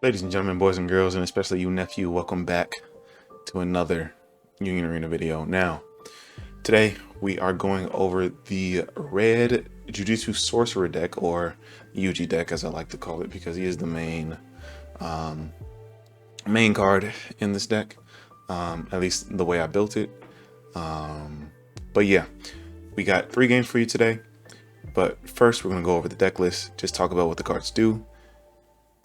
Ladies and gentlemen, boys and girls, and especially you nephew, welcome back to another Union Arena video. Now, today we are going over the red Jujutsu Sorcerer deck, or Yuji deck as I like to call it, because he is the main card in this deck, at least the way I built it. But yeah, we got 3 games for you today. But first, we're going to go over the deck list, just talk about what the cards do,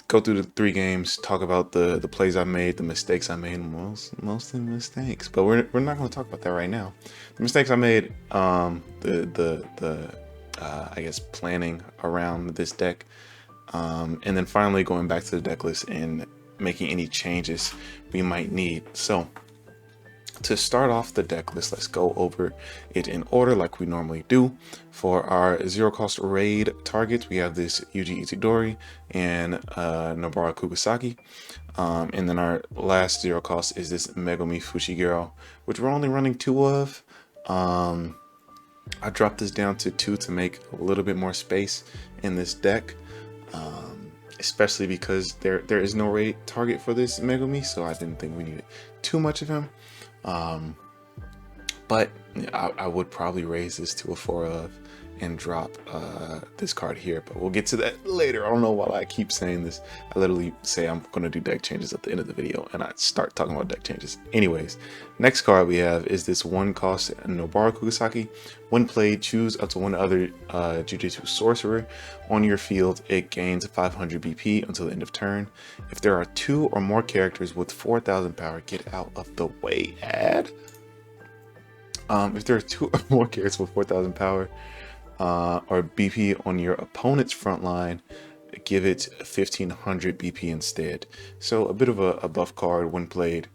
go through the 3 games, talk about the plays I made, the mistakes I made, mostly mistakes, but we're not going to talk about that right now. The mistakes I made, I guess planning around this deck, and then finally going back to the deck list and making any changes we might need. So to start off the deck list, let's go over it in order like we normally do. For our 0-cost raid targets, we have this Yuji Itadori and Nobara Kugasaki. And then our last 0-cost is this Megumi Fushiguro, which we're only running 2 of. I dropped this down to 2 to make a little bit more space in this deck. Especially because there is no raid target for this Megumi, so I didn't think we needed too much of him. But I would probably raise this to a 4 of and drop this card here, but we'll get to that later. I don't know why I keep saying this. I literally say I'm going to do deck changes at the end of the video and I start talking about deck changes. Anyways, next card we have is this 1-cost Nobara Kugasaki. When played, choose up to 1 other Jujutsu Sorcerer on your field. It gains 500 BP until the end of turn. If there are 2 or more characters with 4,000 power, get out of the way. Add. If there are 2 or more characters with 4,000 power or BP on your opponent's front line, give it 1,500 BP instead. So a bit of a buff card when played.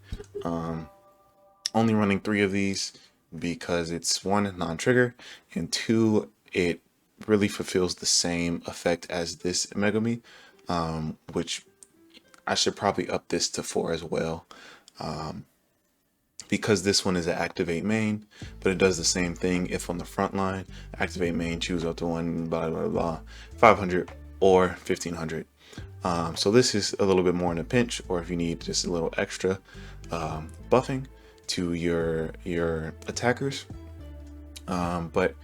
Only running 3 of these because it's 1, non-trigger, and 2, it really fulfills the same effect as this Megumi, which I should probably up this to 4 as well. Because this one is an activate main, but it does the same thing if on the front line, activate main, choose up to 1, blah, blah, blah, 500 or 1,500. So this is a little bit more in a pinch, or if you need just a little extra buffing to your attackers. But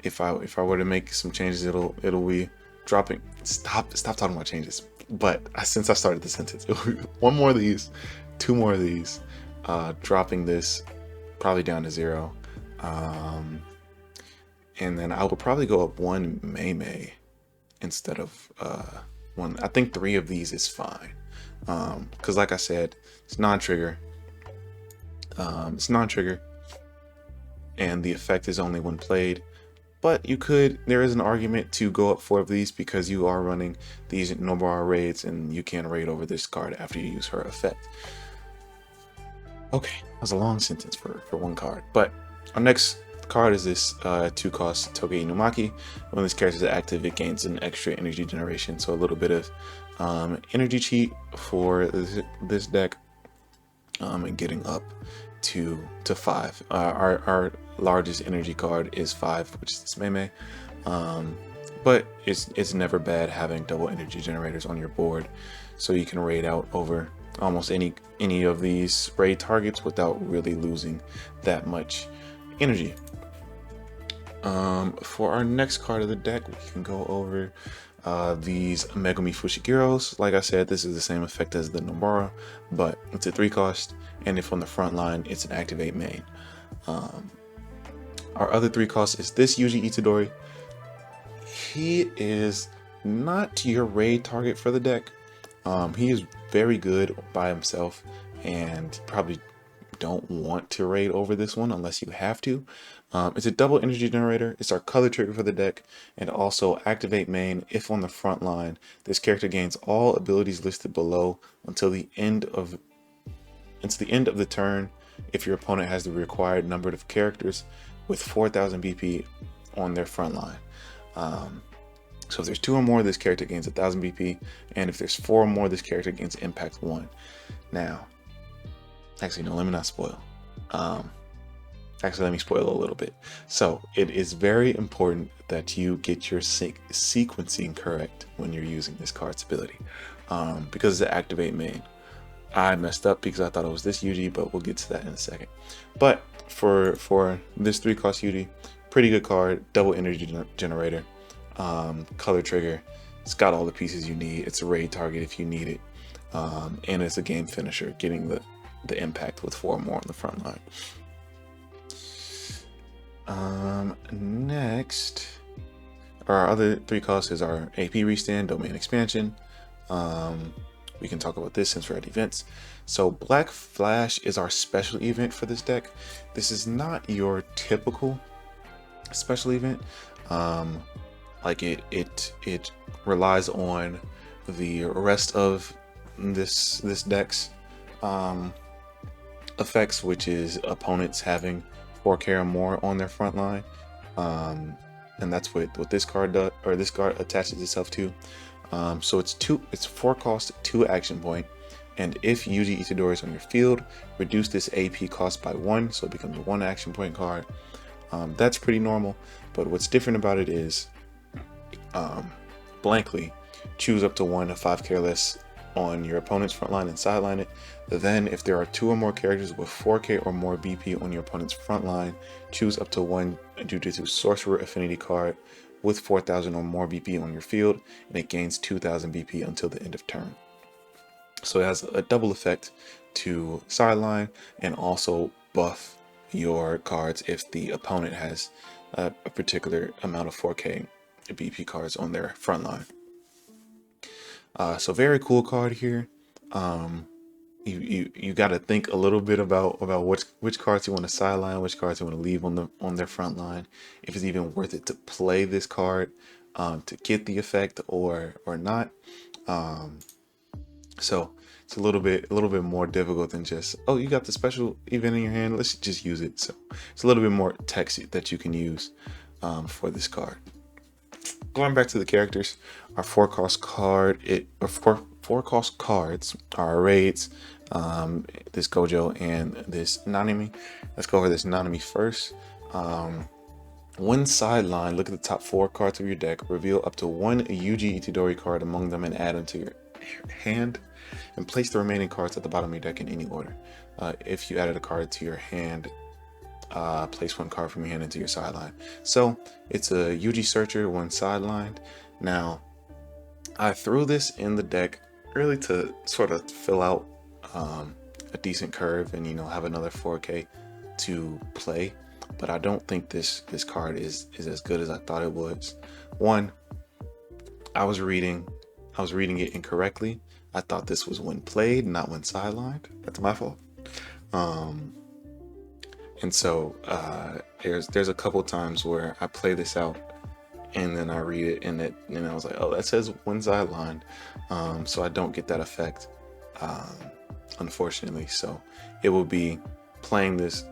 if I were to make some changes, it'll be dropping. Stop talking about changes. But since I started the sentence, 1 more of these, 2 more of these. Dropping this probably down to 0, and then I will probably go up 1 Mei instead of 1. I think 3 of these is fine, because like I said, it's non-trigger. And the effect is only when played. But there is an argument to go up 4 of these because you are running these Nobara raids, and you can raid over this card after you use her effect. Okay, that was a long sentence for 1 card. But our next card is this 2-cost Toge Inumaki. When this character is active, it gains an extra energy generation. So a little bit of energy cheat for this deck, and getting up to 5. Our largest energy card is 5, which is this Mei. But it's never bad having double energy generators on your board, so you can raid out over almost any of these raid targets without really losing that much energy. For our next card of the deck, we can go over these Megumi Fushiguros. Like I said, this is the same effect as the Nobara, but it's a 3-cost, and if on the front line, it's an activate main. Our other 3-cost is this Yuji Itadori. He is not your raid target for the deck. He is very good by himself, and probably don't want to raid over this one unless you have to. It's a double energy generator. It's our color trigger for the deck, and also activate main. If on the front line, this character gains all abilities listed below until the end of the turn if your opponent has the required number of characters with 4,000 BP on their front line. So if there's 2 or more, this character gains 1,000 BP, and if there's 4 or more, this character gains impact 1. Now, actually, no, let me not spoil. Actually, let me spoil a little bit. So it is very important that you get your sequencing correct when you're using this card's ability. because it's an activate main. I messed up because I thought it was this Yuji, but we'll get to that in a second. But for this 3-cost Yuji, pretty good card, double energy generator, color trigger. It's got all the pieces you need. It's a raid target if you need it, and it's a game finisher, getting the impact with 4 more on the front line. Next, our other 3 costs is our AP restand, domain expansion. We can talk about this since we're at events. So Black Flash is our special event for this deck. This is not your typical special event. Like it relies on the rest of this deck's effects, which is opponents having 4K or more on their front line, and that's what this card does, or this card attaches itself to. So it's 4 cost, 2 action point, and if Yuji Itadori is on your field, reduce this AP cost by 1, so it becomes a 1 action point card. That's pretty normal, but what's different about it is blankly choose up to 1 5K or less on your opponent's front line and sideline it. Then if there are 2 or more characters with 4K or more BP on your opponent's front line, choose up to 1 Jujutsu Sorcerer Affinity card with 4,000 or more BP on your field, and it gains 2,000 BP until the end of turn. So it has a double effect to sideline and also buff your cards if the opponent has a particular amount of 4K BP cards on their front line. So very cool card here. You got to think a little bit about which cards you want to sideline, which cards you want to leave on their front line, if it's even worth it to play this card to get the effect or not. So it's a little bit more difficult than just, oh, you got the special event in your hand, let's just use it. So it's a little bit more text that you can use for this card. Going back to the characters, our 4 cost card, four cost cards are raids, this Gojo and this Nanami. Let's go over this Nanami first. One sideline, look at the top 4 cards of your deck, reveal up to 1 Yuji Itadori card among them and add them to your hand, and place the remaining cards at the bottom of your deck in any order. If you added a card to your hand, place 1 card from your hand into your sideline. So it's a Yuji Searcher, 1 sidelined. Now I threw this in the deck really to sort of fill out a decent curve and, you know, have another 4K to play, but I don't think this card is as good as I thought it was. One, I was reading it incorrectly. I thought this was when played, not when sidelined. That's my fault. And so there's a couple times where I play this out and then I read it and I was like, oh, that says when sidelined. So I don't get that effect, unfortunately. So it will be playing this.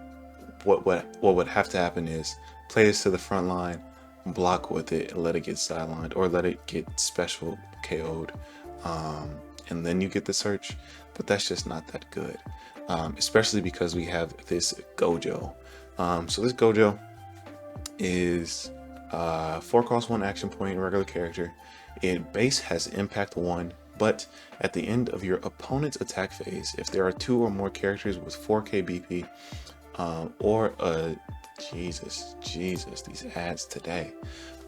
What would have to happen is play this to the front line, block with it, and let it get sidelined, or let it get special KO'd, and then you get the search. But that's just not that good, especially because we have this Gojo. So this Gojo is 4 cost, 1 action point, regular character. It base has impact 1, but at the end of your opponent's attack phase, if there are 2 or more characters with 4K BP, or a Jesus, these ads today,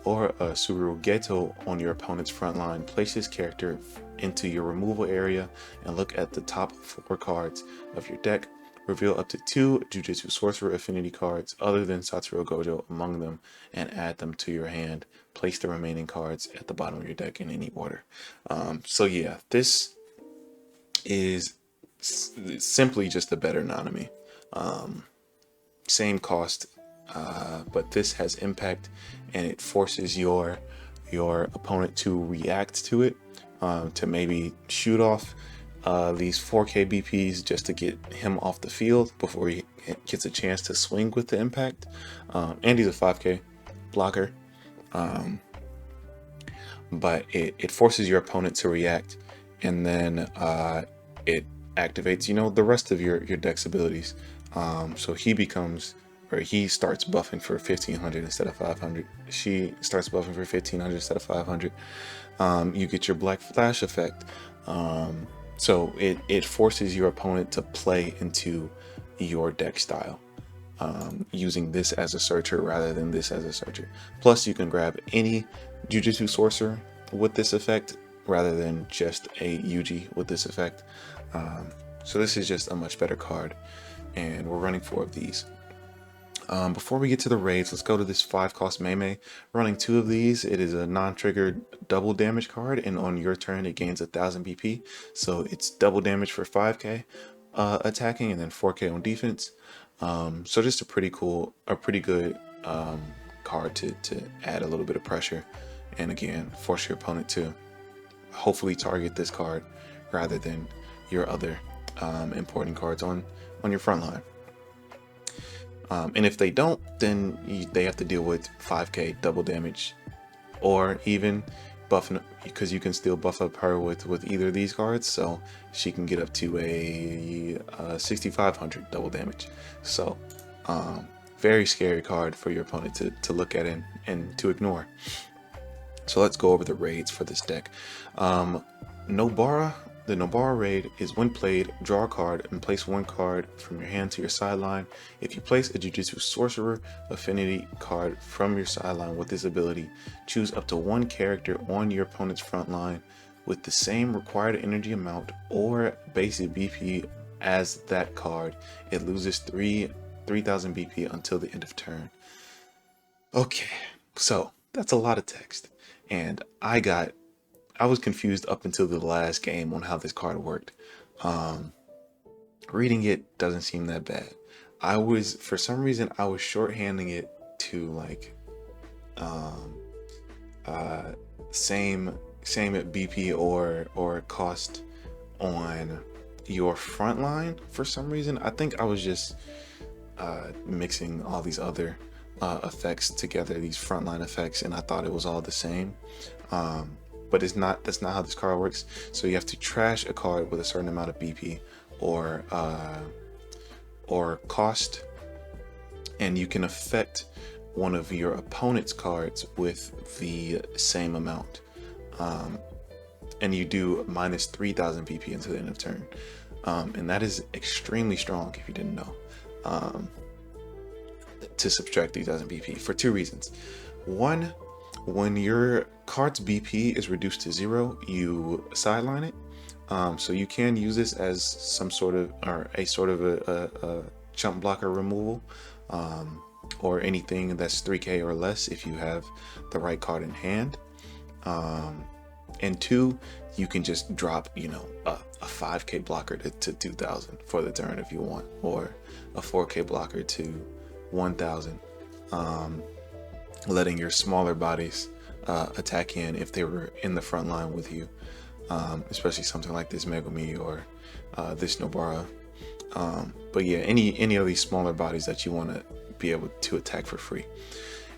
or a Surugeto on your opponent's front line, place this character into your removal area and look at the top 4 cards of your deck. Reveal up to 2 Jujutsu Sorcerer Affinity cards other than Satoru Gojo among them and add them to your hand. Place the remaining cards at the bottom of your deck in any order. So yeah, this is simply just a better Nanami. Same cost, but this has impact and it forces your opponent to react to it, to maybe shoot off these 4K BPs just to get him off the field before he gets a chance to swing with the impact. And he's a 5K blocker, but it forces your opponent to react, and then it activates, you know, the rest of your deck's abilities. So he starts buffing for 1500 instead of 500. She starts buffing for 1500 instead of 500. You get your Black Flash effect. So it forces your opponent to play into your deck style, using this as a searcher rather than this as a searcher. Plus, you can grab any Jujutsu sorcerer with this effect rather than just a Yuji with this effect. So this is just a much better card, and we're running 4 of these. Before we get to the raids, let's go to this 5-cost Mei. Running 2 of these. It is a non-triggered double damage card, and on your turn it gains 1000 BP. So it's double damage for 5k attacking, and then 4k on defense. So just a pretty good card to add a little bit of pressure, and again force your opponent to hopefully target this card rather than your other important cards on your front line. And if they don't, then they have to deal with 5k double damage, or even buff, because you can still buff up her with either of these cards, so she can get up to a 6500 double damage. So very scary card for your opponent to look at and to ignore. So let's go over the raids for this deck. Nobara. The Nobara raid is when played, draw a card and place 1 card from your hand to your sideline. If you place a Jujutsu Sorcerer affinity card from your sideline with this ability, choose up to 1 character on your opponent's front line with the same required energy amount or basic BP as that card. It loses 3000 BP until the end of turn. Okay, so that's a lot of text, and I was confused up until the last game on how this card worked. Reading it doesn't seem that bad. For some reason, I was shorthanding it to like same BP or cost on your front line for some reason. I think I was just mixing all these other effects together, these frontline effects, and I thought it was all the same. But it's not. That's not how this card works. So you have to trash a card with a certain amount of BP or cost, and you can affect one of your opponent's cards with the same amount, and you do minus 3000 BP until the end of turn, and that is extremely strong if you didn't know. To subtract 3000 BP for 2 reasons. One, when your card's BP is reduced to 0, you sideline it. So you can use this as some sort of, or a sort of a chump blocker removal, or anything that's 3k or less if you have the right card in hand. And 2, you can just drop, a 5k blocker to 2000 for the turn if you want, or a 4k blocker to 1000, letting your smaller bodies attack in if they were in the front line with you, especially something like this Megumi or this Nobara. But yeah, any of these smaller bodies that you want to be able to attack for free.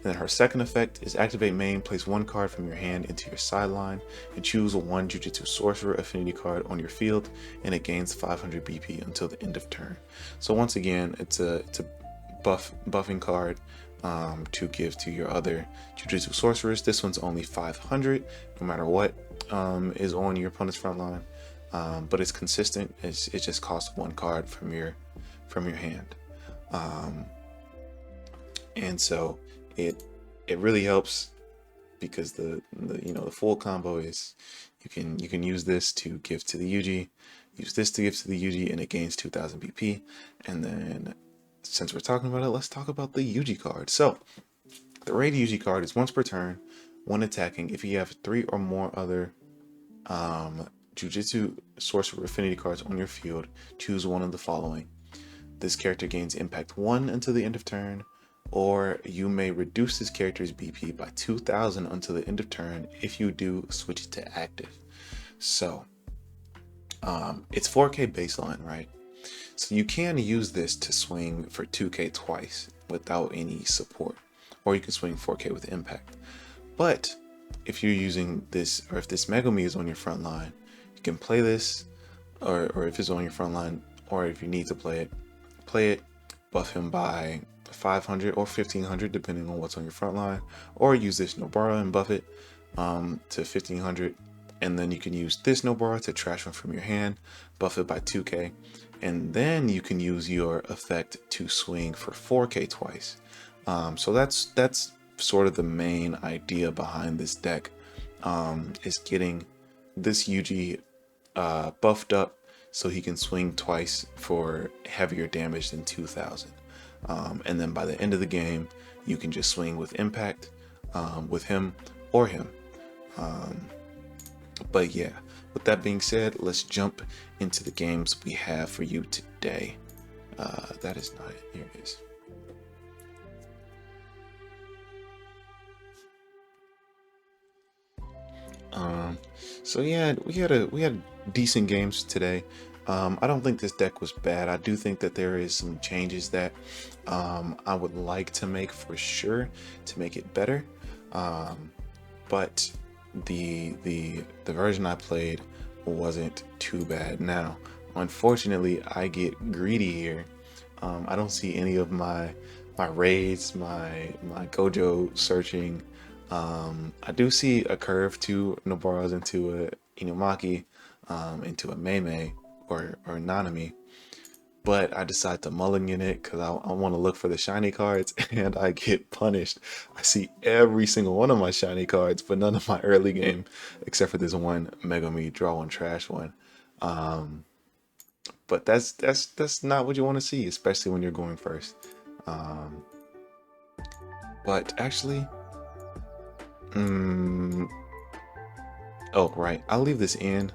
And then her second effect is activate main, place 1 card from your hand into your sideline, and choose 1 Jujutsu Sorcerer affinity card on your field, and it gains 500 BP until the end of turn. So once again, it's a buffing card to give to your other Jujutsu Sorcerers. This one's only 500 no matter what is on your opponent's front line, but it's consistent. It just costs 1 card from your hand, and so it really helps, because the full combo is you can use this to give to the Yuji, use this to give to the Yuji, and it gains 2000 BP. And then, since we're talking about it, let's talk about the Yuji card. So the raid Yuji card is once per turn, when attacking, if you have 3 or more other Jujutsu Sorcerer affinity cards on your field, choose one of the following. This character gains impact 1 until the end of turn, or you may reduce this character's BP by 2000 until the end of turn. If you do, switch it to active. So it's 4k baseline, right? So you can use this to swing for 2k twice without any support, or you can swing 4k with impact. But if you're using this, or if this Megumi is on your front line, you can play this, or if it's on your front line, or if you need to play it, buff him by 500 or 1500 depending on what's on your front line, or use this Nobara and buff it to 1500 and then you can use this Nobara to trash one from your hand, buff it by 2k, and then you can use your effect to swing for 4k twice. So that's sort of the main idea behind this deck, is getting this Yuji buffed up so he can swing twice for heavier damage than 2000. And then by the end of the game, you can just swing with impact with him or him. But yeah, with that being said, let's jump into the games we have for you today. That is not it. Here it is. So yeah, we had decent games today. I don't think this deck was bad. I do think that there is some changes that I would like to make for sure to make it better. But the version I played wasn't too bad. Now, unfortunately, I get greedy here. I don't see any of my raids, my Gojo searching. I do see a curve to Nobora's into a Inumaki, into a Meimei or Nanami, but I decide to mulligan it because I want to look for the shiny cards, and I get punished. I see every single one of my shiny cards, but none of my early game, except for this one Megami draw one trash one. But that's not what you want to see, especially when you're going first. But actually, oh right, I'll leave this in.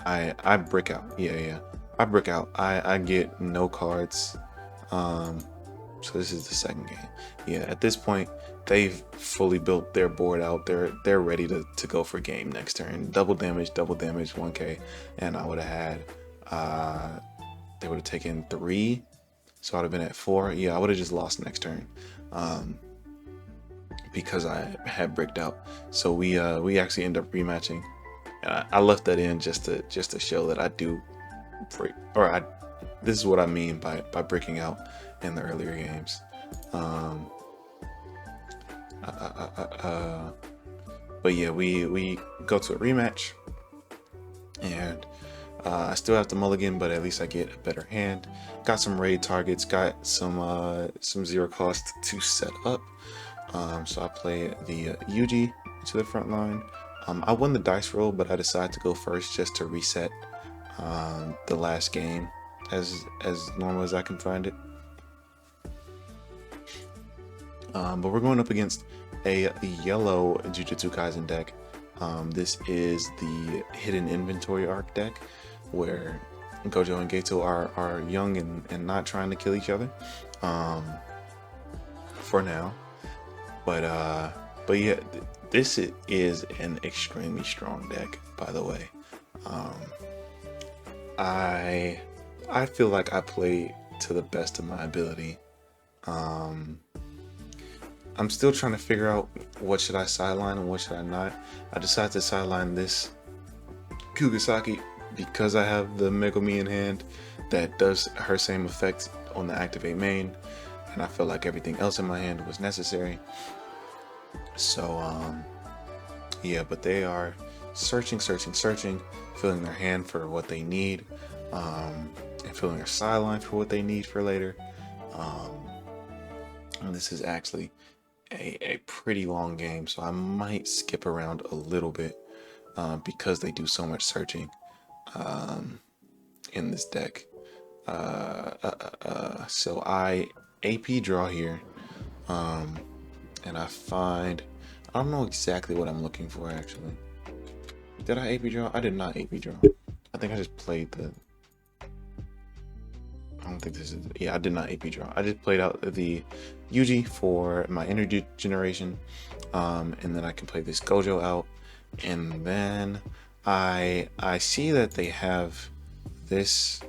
I brick out. Yeah. I brick out. I get no cards. So this is the second game. Yeah, at this point, they've fully built their board out. They're ready to go for game next turn. Double damage, 1k, and I would have had they would have taken 3, so I'd have been at 4. Yeah, I would have just lost next turn. Because I had bricked out. So we actually end up rematching. I left that in just to show that I do break, or this is what I mean by breaking out in the earlier games. But yeah, we go to a rematch, and I still have to mulligan, but at least I get a better hand. Got some raid targets, got some 0 cost to set up. So I play the Yuji to the front line. I won the dice roll, but I decided to go first just to reset the last game as normal as I can find it. But we're going up against a yellow Jujutsu Kaisen deck. This is the hidden inventory arc deck, where Gojo and Geto are young and not trying to kill each other for now. But yeah, this is an extremely strong deck, by the way. I feel like I play to the best of my ability. I'm still trying to figure out what should I sideline and what should I not. I decided to sideline this Kugisaki because I have the Megumi in hand that does her same effect on the activate main, and I feel like everything else in my hand was necessary. So yeah, but they are searching, filling their hand for what they need, and filling their sideline for what they need for later. And this is actually a pretty long game, so I might skip around a little bit because they do so much searching in this deck. So I AP draw here, and I don't know exactly what I'm looking for actually. Did I AP draw? I did not AP draw. I think I just played I don't think this is, yeah, I did not AP draw. I just played out the Yuji for my energy generation, and then I can play this Gojo out, and then I see that they have this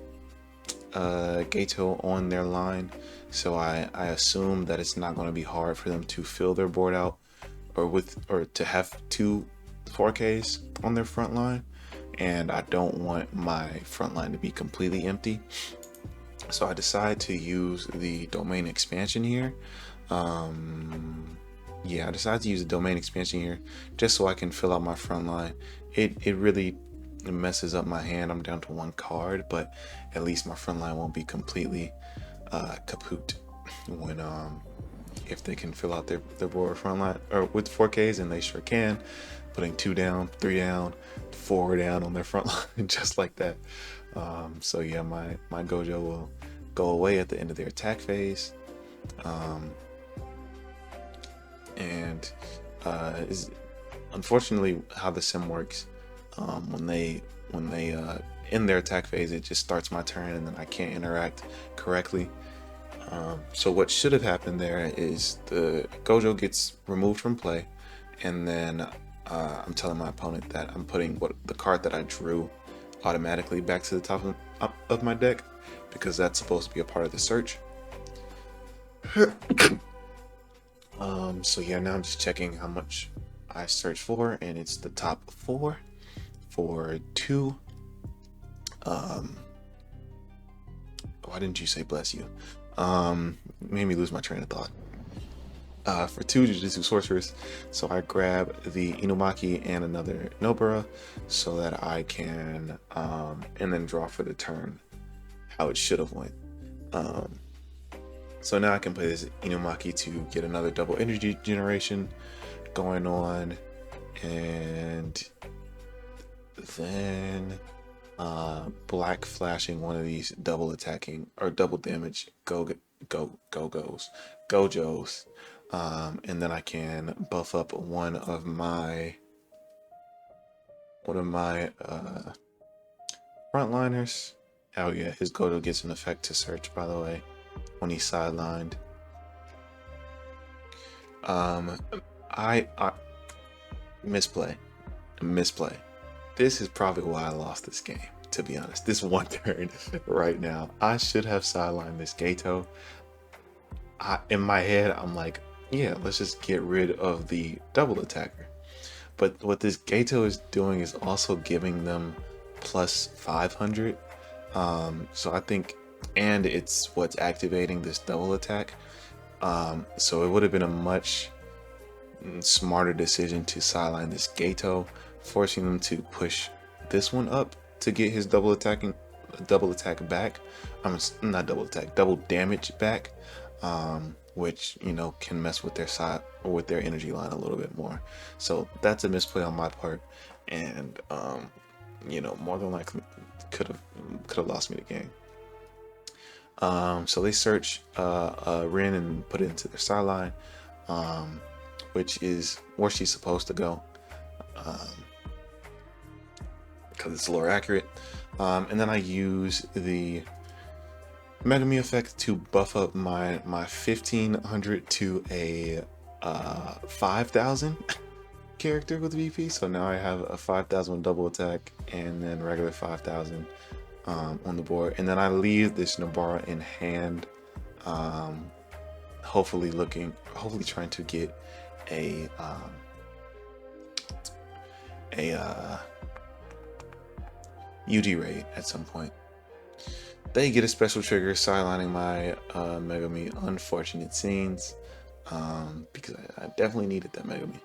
Geto on their line, so I assume that it's not going to be hard for them to fill their board out, or to have 2 4Ks on their front line, and I don't want my front line to be completely empty. So I decide to use the domain expansion here. Yeah, I decided to use the domain expansion here just so I can fill out my front line it really messes up my hand. I'm down to 1 card, but at least my front line won't be completely kaput when if they can fill out their board front line or with 4Ks, and they sure can, putting 2 down, 3 down, 4 down on their front line just like that. So yeah, my Gojo will go away at the end of their attack phase, and is unfortunately how the sim works. When they in their attack phase, it just starts my turn and then I can't interact correctly. So what should have happened there is the Gojo gets removed from play, and then I'm telling my opponent that I'm putting the card that I drew automatically back to the top of my deck, because that's supposed to be a part of the search. So yeah, now I'm just checking how much I searched for, and it's the top 4 for 2. Why didn't you say bless you? Made me lose my train of thought. For 2 Jujutsu sorcerers, so I grab the Inumaki and another Nobara so that I can and then draw for the turn how it should have went. So now I can play this Inumaki to get another double energy generation going on, and then black flashing one of these double attacking or double damage Gojos, and then I can buff up one of my frontliners. Oh yeah, his Gojo gets an effect to search, by the way, when he's sidelined. I misplay. This is probably why I lost this game, to be honest. This one turn right now, I should have sidelined this Gato. In my head, I'm like, yeah, let's just get rid of the double attacker. But what this Gato is doing is also giving them plus 500. So I think, and it's what's activating this double attack. So it would have been a much smarter decision to sideline this Gato, forcing them to push this one up to get his double attack back. Not double attack, double damage back, which, you know, can mess with their side or with their energy line a little bit more. So that's a misplay on my part, and you know, more than likely could have lost me the game. So they search Rin and put it into their sideline, which is where she's supposed to go, because it's a little accurate. And then I use the Megami effect to buff up my 1500 to a 5000 character with VP. So now I have a 5000 double attack and then regular 5000 on the board, and then I leave this Nobara in hand, hopefully trying to get a Yuji raid at some point. They get a special trigger sidelining my Megami. Unfortunate scenes, because I definitely needed that Megami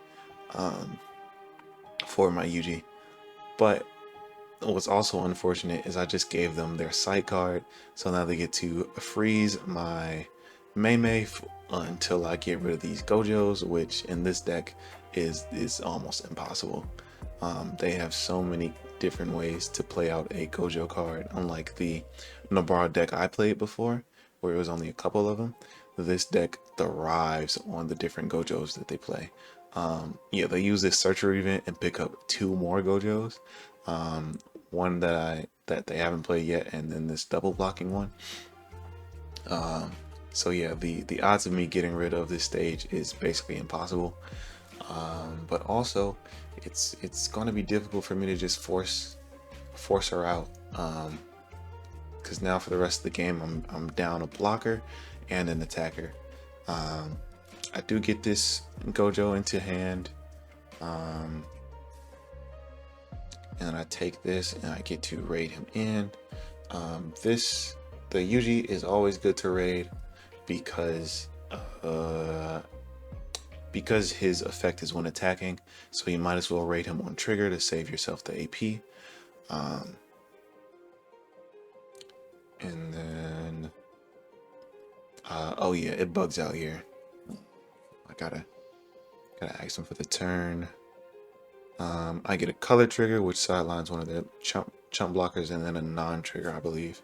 for my Yuji. But what's also unfortunate is I just gave them their sight card, so now they get to freeze my Mei until I get rid of these Gojos, which in this deck is almost impossible. They have so many different ways to play out a Gojo card, unlike the Nobara deck I played before, where it was only a couple of them. This deck thrives on the different Gojos that they play. Yeah, they use this searcher event and pick up 2 more Gojos. One that they haven't played yet, and then this double blocking one. So yeah, the odds of me getting rid of this stage is basically impossible. But also it's going to be difficult for me to just force her out, because now for the rest of the game I'm down a blocker and an attacker. I do get this Gojo into hand, and I take this and I get to raid him in. The Yuji is always good to raid because because his effect is when attacking, so you might as well raid him on trigger to save yourself the AP. And then, oh yeah, it bugs out here. I gotta ask him for the turn. I get a color trigger, which sidelines one of the chump blockers, and then a non-trigger, I believe.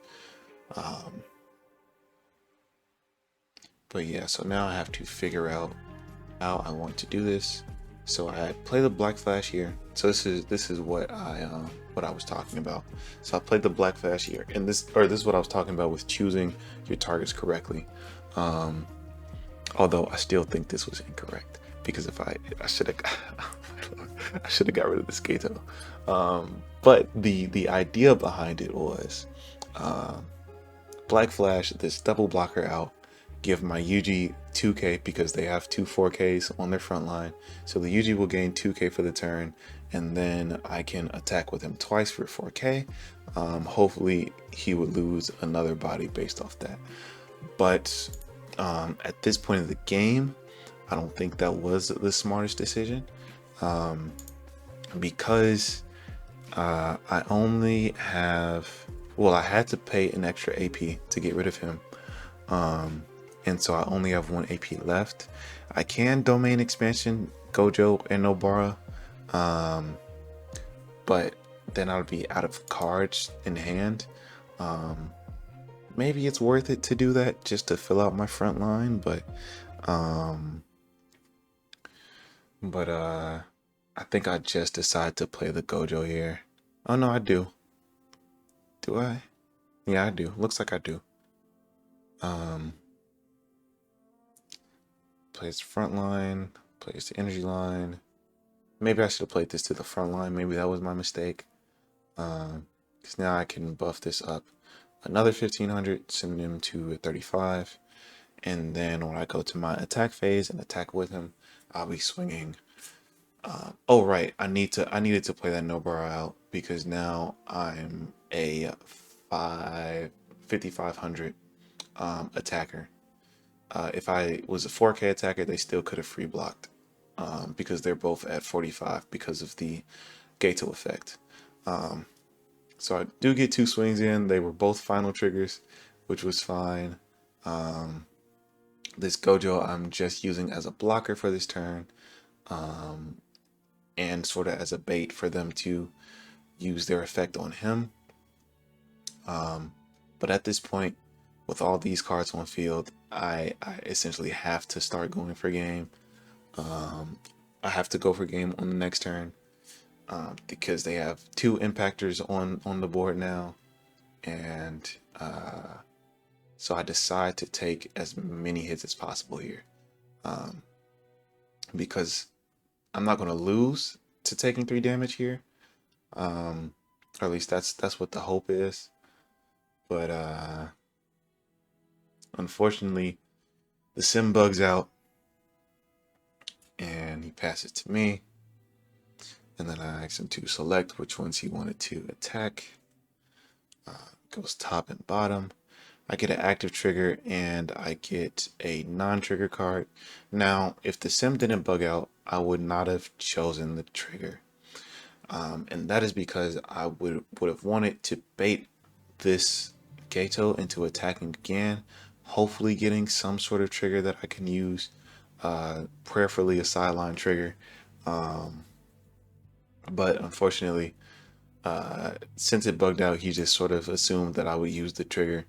But yeah, so now I have to figure out how I want to do this. So I play the Black Flash here. So this is what I was talking about. So I played the Black Flash here, and this is what I was talking about with choosing your targets correctly. Although I still think this was incorrect, because if I should have I should have got rid of this Gato. But the idea behind it was Black Flash, this double blocker out, give my Yuji 2k because they have two 4Ks on their front line. So the Yuji will gain 2k for the turn, and then I can attack with him twice for 4k. Hopefully he would lose another body based off that. But at this point of the game, I don't think that was the smartest decision, because I only have, well, I had to pay an extra AP to get rid of him. And so I only have 1 AP left. I can domain expansion Gojo and Nobara, but then I'll be out of cards in hand. Maybe it's worth it to do that just to fill out my front line, but I think I just decided to play the Gojo here. Oh no, I do. Do I? Yeah, I do. Looks like I do. Plays front line, plays the energy line. Maybe I should have played this to the front line. Maybe that was my mistake. Because now I can buff this up another 1500, send him to a 35. And then when I go to my attack phase and attack with him, I'll be swinging. Oh right, I needed to play that Nobara out because now I'm a 5500 attacker. If I was a 4K attacker, they still could have free blocked, because they're both at 45 because of the Gato effect. So I do get 2 swings in. They were both final triggers, which was fine. This Gojo I'm just using as a blocker for this turn, and sort of as a bait for them to use their effect on him. But at this point, with all these cards on field, I essentially have to start going for game. I have to go for game on the next turn, because they have 2 impactors on the board now, and so I decide to take as many hits as possible here, because I'm not going to lose to taking 3 damage here, or at least that's what the hope is. But unfortunately, the sim bugs out, and he passes to me. And then I asked him to select which ones he wanted to attack. Goes top and bottom. I get an active trigger, and I get a non-trigger card. Now, if the sim didn't bug out, I would not have chosen the trigger. And that is because I would have wanted to bait this Gato into attacking again, hopefully getting some sort of trigger that I can use, prayerfully a sideline trigger. But unfortunately, since it bugged out, he just sort of assumed that I would use the trigger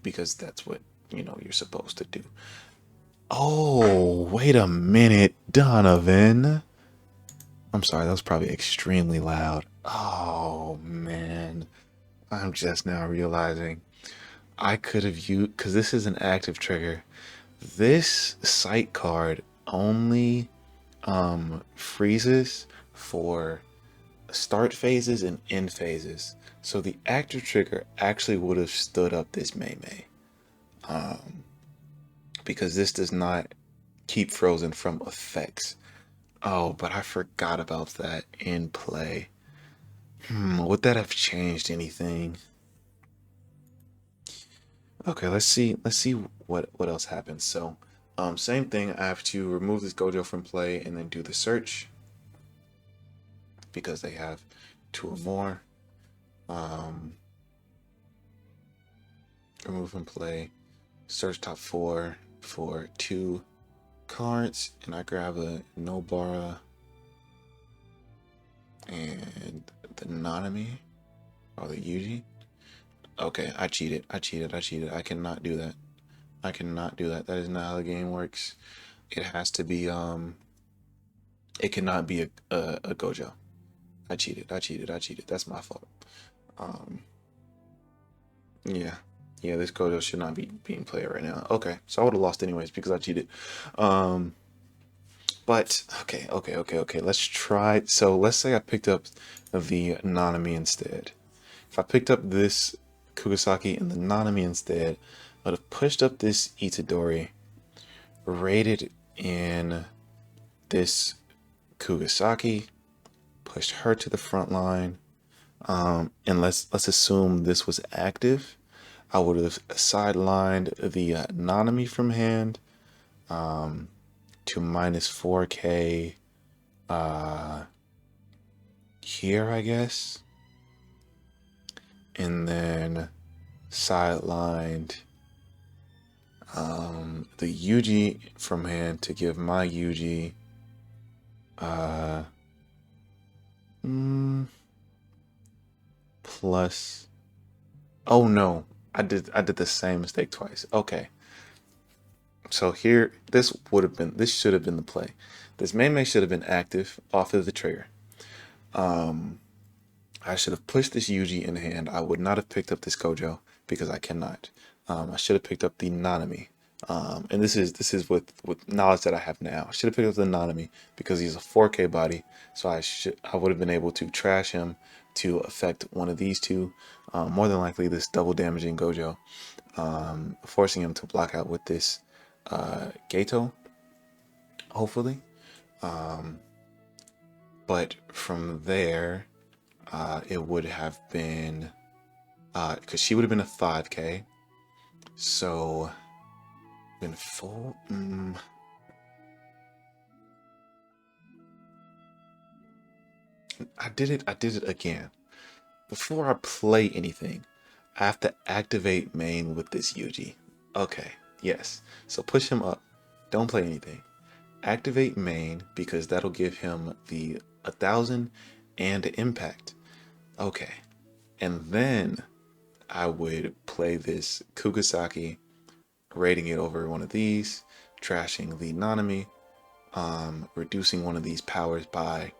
because that's what, you're supposed to do. Oh, wait a minute, Donovan. I'm sorry, that was probably extremely loud. Oh, man. I'm just now realizing I could have used, because this is an active trigger. This sight card only freezes for start phases and end phases. So the active trigger actually would have stood up this Mei, because this does not keep frozen from effects. Oh, but I forgot about that in play. Would that have changed anything? Okay, let's see what else happens. So Same thing, I have to remove this Gojo from play and then do the search because they have 2 or more. Remove from play, search top 4 for 2 cards, and I grab a Nobara and the Nanami or the Yuji. Okay, I cheated. I cannot do that. I cannot do that. That is not how the game works. It has to be it cannot be a Gojo. I cheated. That's my fault. Yeah. Yeah, this Gojo should not be being played right now. Okay, so I would have lost anyways because I cheated. But okay. Let's try. So let's say I picked up the Nanami instead. If I picked up this Kugasaki and the Nanami instead, I would have pushed up this Itadori, raided in this Kugasaki, pushed her to the front line, and let's assume this was active. I would have sidelined the Nanami from hand to minus 4k here, I guess, and then sidelined the Yuji from hand to give my Yuji plus. Oh no, I did the same mistake twice. Okay, so here this should have been the play. This Mei should have been active off of the trigger. I should have pushed this Yuji in hand. I would not have picked up this Gojo because I cannot. I should have picked up the Nanami. And this is with knowledge that I have now. I should have picked up the Nanami because he's a 4K body, so I would have been able to trash him to affect one of these two, more than likely this double damaging Gojo, forcing him to block out with this Gato, hopefully. But from there, it would have been because she would have been a 5K, so been full. I did it again. Before I play anything, I have to activate main with this Yuji. Okay, yes. So push him up. Don't play anything. Activate main because that'll give him the 1000 and impact. Okay. And then I would play this Kugasaki, raiding it over one of these, trashing the Nanami, reducing one of these powers by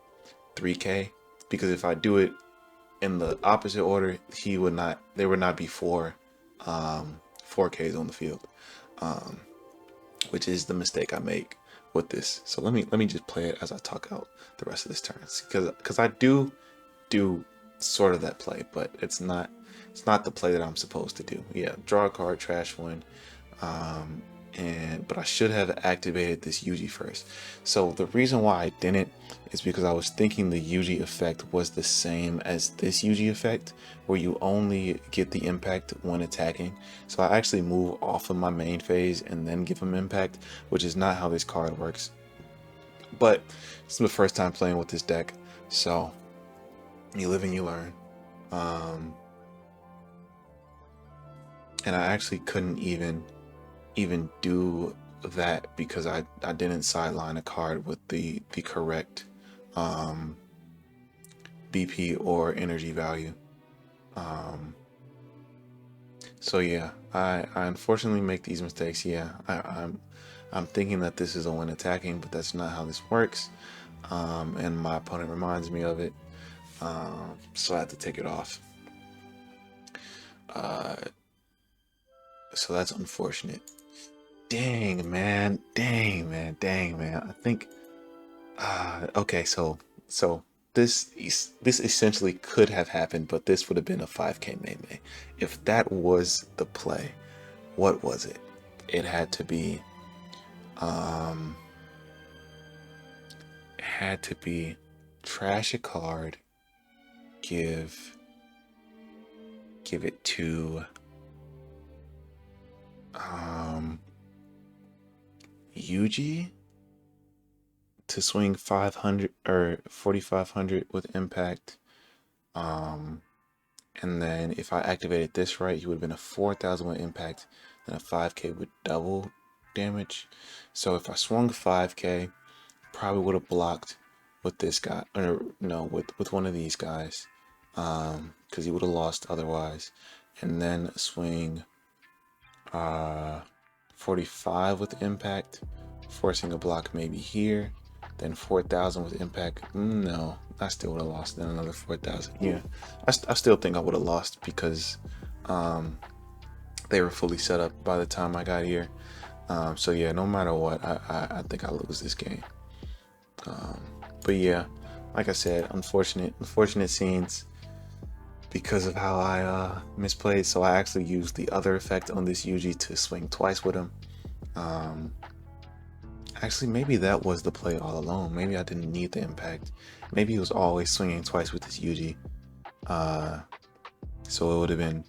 3k, because if I do it in the opposite order, there would not be 4Ks on the field, which is the mistake I make with this. So let me just play it as I talk out the rest of this turn, because I do sort of that play, but it's not the play that I'm supposed to do. Yeah, draw a card, trash one, but I should have activated this Yuji first. So the reason why I didn't is because I was thinking the Yuji effect was the same as this Yuji effect, where you only get the impact when attacking. So I actually move off of my main phase and then give him impact, which is not how this card works. But this is my first time playing with this deck, so you live and you learn. And I actually couldn't even do that because I didn't sideline a card with the correct BP or energy value. So yeah, I unfortunately make these mistakes. Yeah, I'm thinking that this is a win attacking, but that's not how this works. And my opponent reminds me of it, so I have to take it off. So that's unfortunate. Dang man. I think okay, so this essentially could have happened, but this would have been a 5k Mei. If that was the play, what was it? It had to be trash a card, give it to Yuji to swing 500 or 4500 with impact. And then if I activated this right, he would have been a 4000 with impact and a 5k with double damage. So if I swung 5k, probably would have blocked with this guy, or no, with one of these guys, because he would have lost otherwise. And then swing 45 with impact, forcing a block maybe here. Then 4000 with impact. No, I still would have lost. Then another 4000. Yeah, I still think I would have lost because they were fully set up by the time I got here. So yeah, no matter what, I think I lose this game. But yeah, like I said, unfortunate scenes because of how I misplayed. So I actually used the other effect on this Yuji to swing twice with him. Actually, maybe that was the play all along. Maybe I didn't need the impact. Maybe he was always swinging twice with this Yuji. So it would have been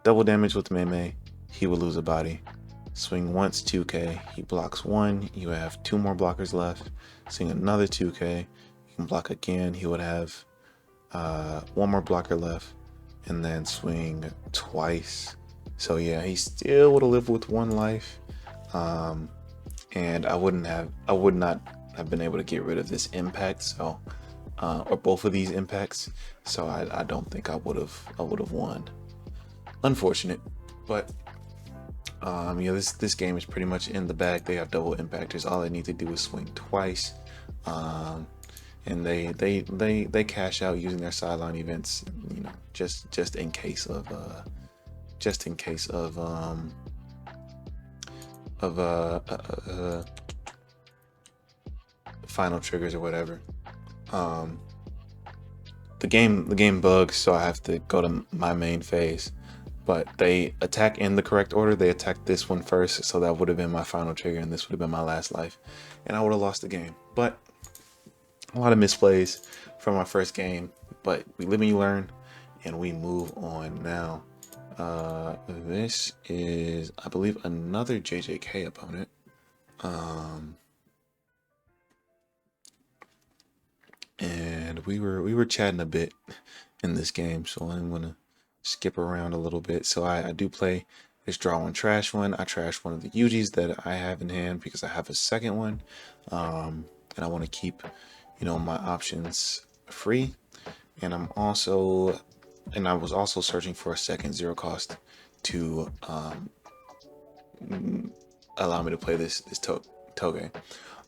double damage with Mei. He would lose a body. Swing once, 2k. He blocks 1. You have 2 more blockers left. Swing another 2k. You can block again. He would have 1 more blocker left. And then swing twice. So yeah, he still would have lived with 1 life. And I would not have been able to get rid of this impact, so or both of these impacts. So I don't think I would have won. Unfortunate, but yeah, this game is pretty much in the bag. They have double impactors. All I need to do is swing twice, and they cash out using their sideline events. You know, just in case of final triggers or whatever. The game bugs, so I have to go to my main phase. But they attack in the correct order. They attacked this one first, so that would have been my final trigger, and this would have been my last life, and I would have lost the game. But a lot of misplays from my first game, but we live and you learn, and we move on now. This is, I believe, another JJK opponent. And we were chatting a bit in this game, so I'm gonna skip around a little bit. So I do play this draw one, trash one. I trash one of the Yujis that I have in hand because I have a second one, and I want to keep, you know, my options free. And I was also searching for a second 0 cost to allow me to play this Toge.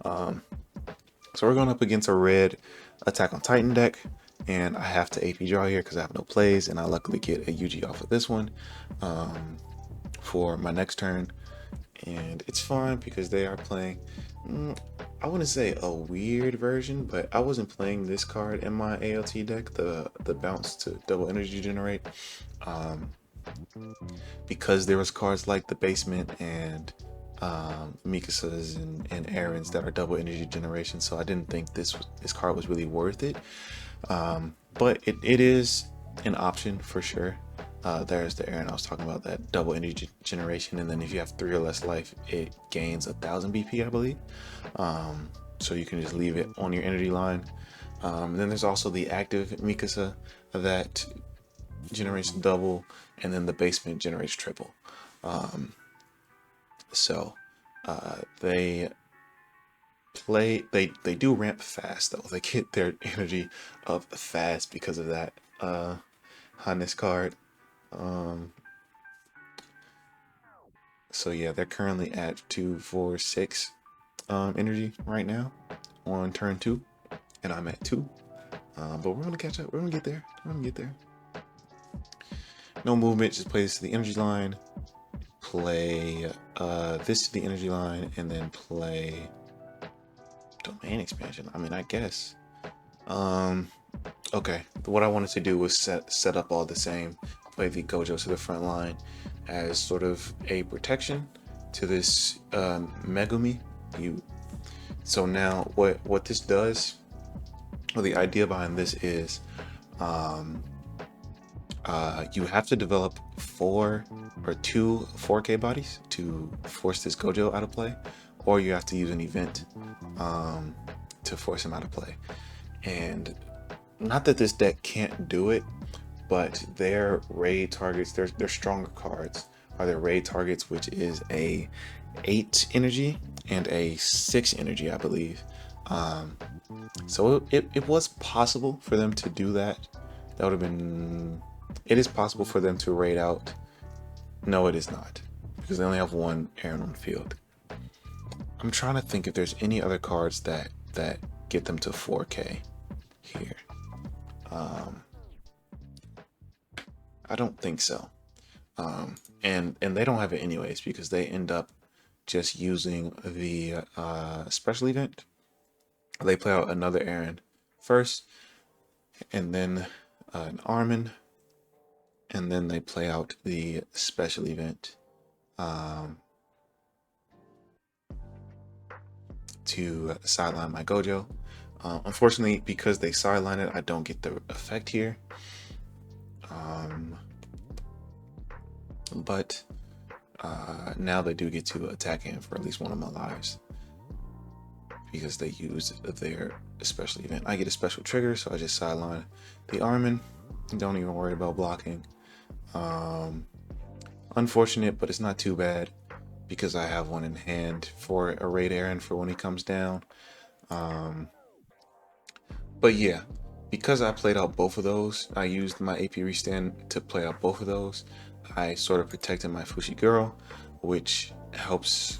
So we're going up against a red Attack on Titan deck, and I have to AP draw here because I have no plays, and I luckily get a Yuji off of this one for my next turn, and it's fine because they are playing, I wouldn't say a weird version, but I wasn't playing this card in my ALT deck, the bounce to double energy generate, because there was cards like the basement and Mikasa's and Aaron's that are double energy generation, so I didn't think this card was really worth it, but it is an option for sure. There's the Aaron I was talking about, that double energy generation, and then if you have 3 or less life, it gains 1000 BP, I believe. So you can just leave it on your energy line. And then there's also the active Mikasa that generates double, and then the basement generates triple. So they do ramp fast though. They get their energy up fast because of that on this card. So yeah, they're currently at 246 energy right now on turn 2, and I'm at 2. But we're gonna catch up. We're gonna get there. No movement. Just play this to the energy line. Play this to the energy line, and then play domain expansion. I mean, I guess. Okay. What I wanted to do was set up all the same. Play the Gojo to the front line as sort of a protection to this Megumi. So now what this does, well, the idea behind this is you have to develop 4 or 2 4K bodies to force this Gojo out of play, or you have to use an event to force him out of play. And not that this deck can't do it, but their raid targets, their stronger cards are their raid targets, which is a 8 energy and a 6 energy, I believe. So it was possible for them to do that. That would have been. It is possible for them to raid out. No, it is not, because they only have one Aaron on field. I'm trying to think if there's any other cards that get them to 4K here. I don't think so. And they don't have it anyways, because they end up just using the special event. They play out another Aaron first, and then an Armin, and then they play out the special event to sideline my Gojo. Unfortunately, because they sideline it, I don't get the effect here. But now they do get to attack him for at least one of my lives, because they use their special event. I get a special trigger, so I just sideline the Armin. Don't even worry about blocking. Unfortunate, but it's not too bad, because I have one in hand for a raid Aaron for when he comes down. But yeah, because I played out both of those, I used my AP restand to play out both of those. I sort of protected my Fushiguro, which helps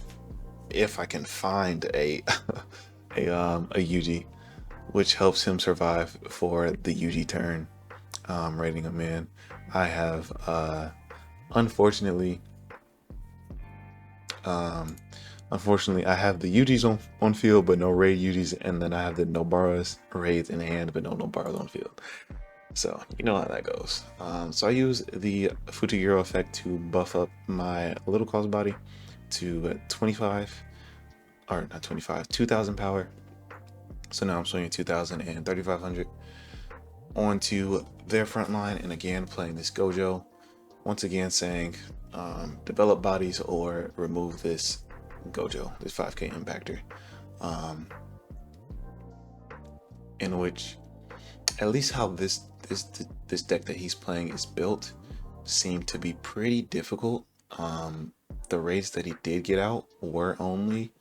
if I can find a Yuji, which helps him survive for the Yuji turn, raiding him in. I have unfortunately I have the Yujis on field but no raid Yujis, and then I have the Nobaras raids in hand but no Nobaras on field. So you know how that goes. So I use the Fushiguro effect to buff up my little cause body to 25, or not 25, 2000 power. So now I'm swinging 2000 and 3500 onto their front line, and again playing this Gojo. Once again saying develop bodies or remove this Gojo, this 5k impactor, in which at least how this deck that he's playing is built seemed to be pretty difficult. The raids that he did get out were only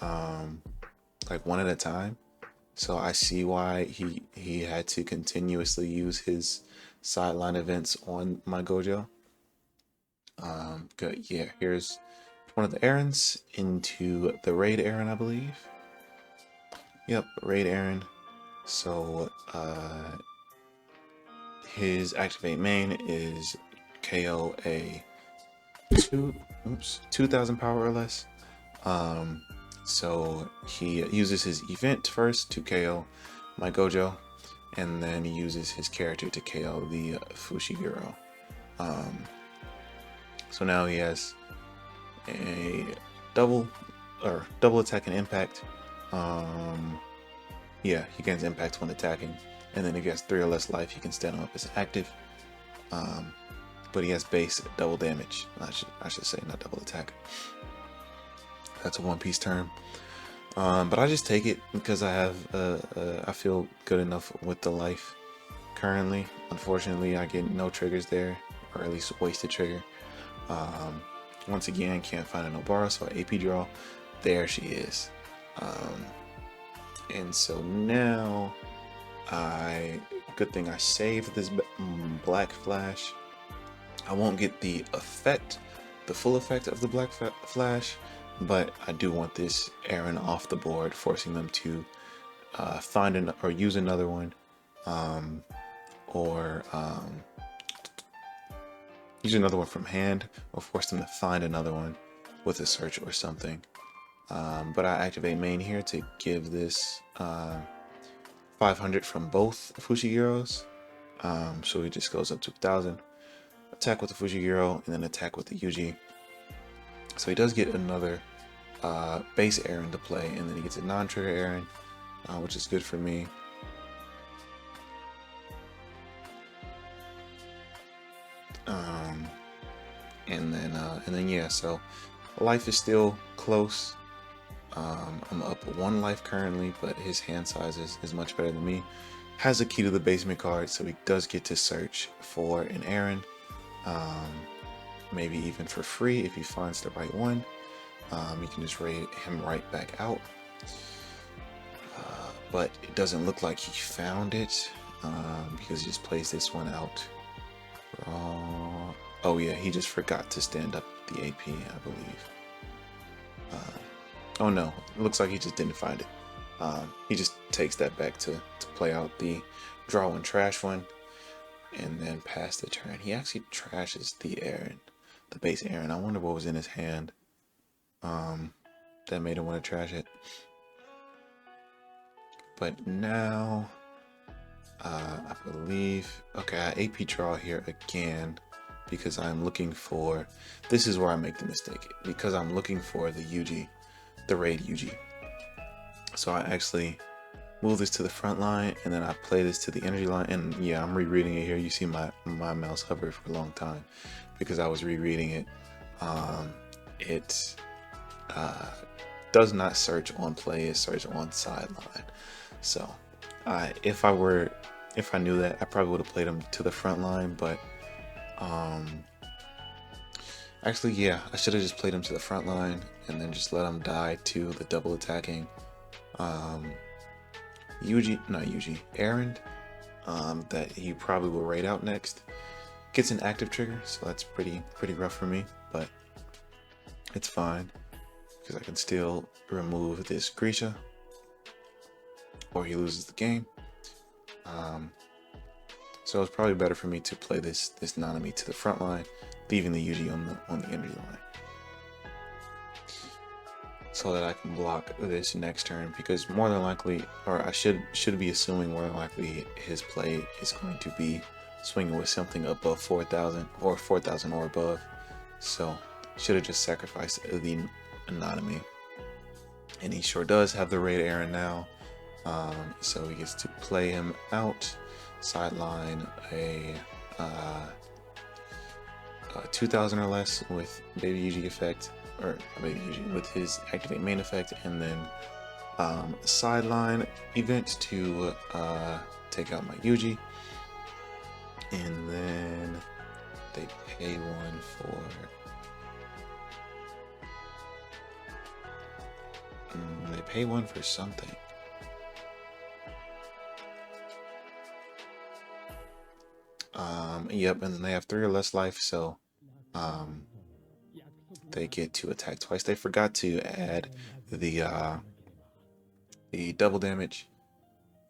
like one at a time, so I see why he had to continuously use his sideline events on my Gojo. Good. Yeah, here's one of the errands into the raid Aaron, I believe. Yep, raid Aaron. So his activate main is KO a 2000 power or less. So he uses his event first to KO my Gojo, and then he uses his character to KO the Fushiguro. So now he has a double attack and impact. Yeah, he gains impact when attacking, and then if he has 3 or less life, he can stand him up as active. But he has base double damage. I should say, not double attack. That's a one-piece term. But I just take it because I have I feel good enough with the life currently. Unfortunately, I get no triggers there, or at least a wasted trigger. Once again, can't find a Nobara, so I AP draw. There she is. And so now good thing I saved this black flash. I won't get the full effect of the black flash, but I do want this Aaron off the board, forcing them to find or use another one, or use another one from hand, or force them to find another one with a search or something. But I activate main here to give this 500 from both Fushiguros. So it just goes up to 1000. Attack with the Fushiguro, and then attack with the Yuji. So he does get another base Aaron to play, and then he gets a non-trigger Aaron, which is good for me. And then yeah, so life is still close. I'm up 1 life currently, but his hand size is much better than me. Has a key to the basement card, so he does get to search for an errand, maybe even for free if he finds the right one. You can just raid him right back out. But it doesn't look like he found it, because he just plays this one out. Oh yeah, he just forgot to stand up the AP, I believe. Oh no, it looks like he just didn't find it. He just takes that back to play out the draw one, trash one, and then pass the turn. He actually trashes the errand, the base errand. I wonder what was in his hand that made him want to trash it. But now, I believe, okay, I AP draw here again because I'm looking for, this is where I make the mistake, because I'm looking for the Yuji, the raid Yuji. So I actually move this to the front line and then I play this to the energy line, and yeah, I'm rereading it here. You see my mouse hovered for a long time because I was rereading it. It does not search on play, it searches on sideline. So if I knew that, I probably would have played him to the front line, but actually, yeah, I should have just played him to the front line and then just let him die to the double attacking errand that he probably will raid out next. Gets an active trigger, so that's pretty rough for me, but it's fine because I can still remove this Grisha or he loses the game. So it's probably better for me to play this Nanami to the front line, leaving the Yuji on the energy line, so that I can block this next turn, because more than likely, or I should be assuming more than likely, his play is going to be swinging with something above 4,000 or 4,000 or above. So should have just sacrificed the Nanami, and he sure does have the raid Aaron now. So he gets to play him out, sideline a 2,000 or less with Baby Yuji effect, or Baby Yuji with his activate main effect, and then sideline event to take out my Yuji, and then they pay one for something. Yep, and then they have 3 or less life, so they get to attack twice. They forgot to add the double damage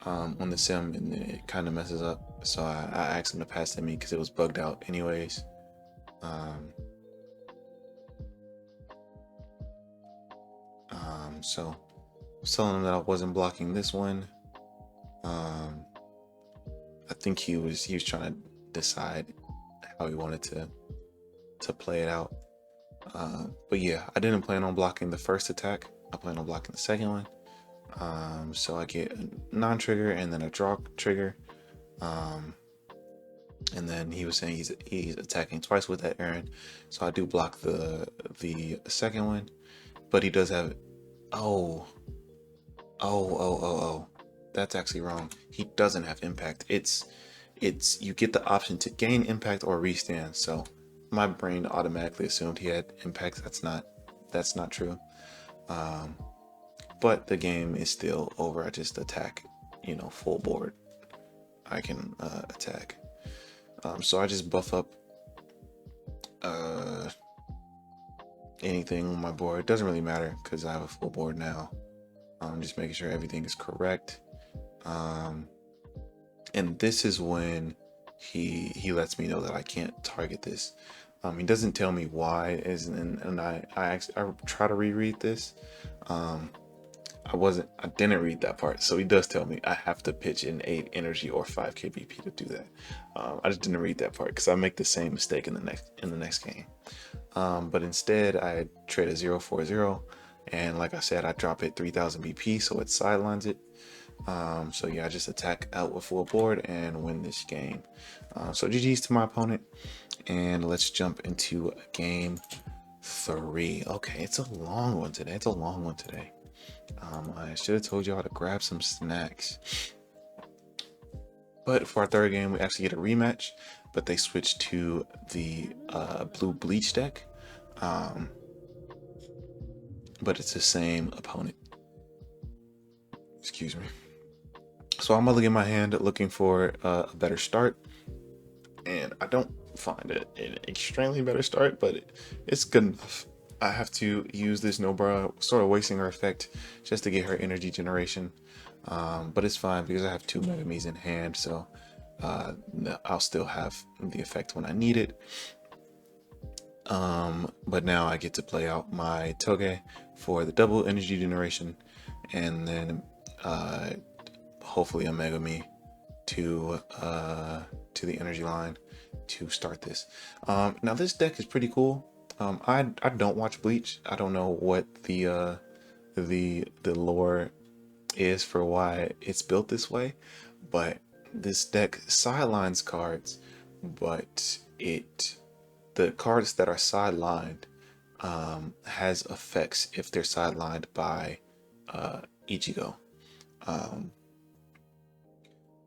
on the sim, and it kind of messes up. So I asked them to pass to me because it was bugged out anyways. So I was telling them that I wasn't blocking this one. I think he was trying to decide how he wanted to play it out. But yeah, I didn't plan on blocking the first attack. I plan on blocking the second one. So I get a non-trigger and then a draw trigger. And then he was saying he's attacking twice with that errand. So I do block the second one, but he does have, oh, that's actually wrong. He doesn't have impact. It's you get the option to gain impact or restand. So my brain automatically assumed he had impact. That's not true. But the game is still over. I just attack, full board. I can attack. So I just buff up anything on my board. It doesn't really matter because I have a full board now. I'm just making sure everything is correct. And this is when he lets me know that I can't target this. He doesn't tell me why, and I try to reread this. I didn't read that part, so he does tell me I have to pitch in 8 energy or 5 KBP to do that. I just didn't read that part because I make the same mistake in the next game. But instead I trade a 0-4-0, and like I said, I drop it 3,000 BP, so it sidelines it. So yeah, I just attack out with full board and win this game. So GG's to my opponent, and let's jump into game 3. Okay, it's a long one today. I should have told y'all to grab some snacks. But for our third game, we actually get a rematch, but they switched to the blue bleach deck. But it's the same opponent. Excuse me. So I'm gonna look in my hand looking for a better start, and I don't find it an extremely better start, but it's good enough. I have to use this Nobara, sort of wasting her effect just to get her energy generation, but it's fine because I have 2 Megamis in hand, so I'll still have the effect when I need it. But now I get to play out my Toge for the double energy generation, and then hopefully a Megami to the energy line to start this. Now this deck is pretty cool. I don't watch Bleach. I don't know what the lore is for why it's built this way, but this deck sidelines cards, but the cards that are sidelined has effects if they're sidelined by Ichigo.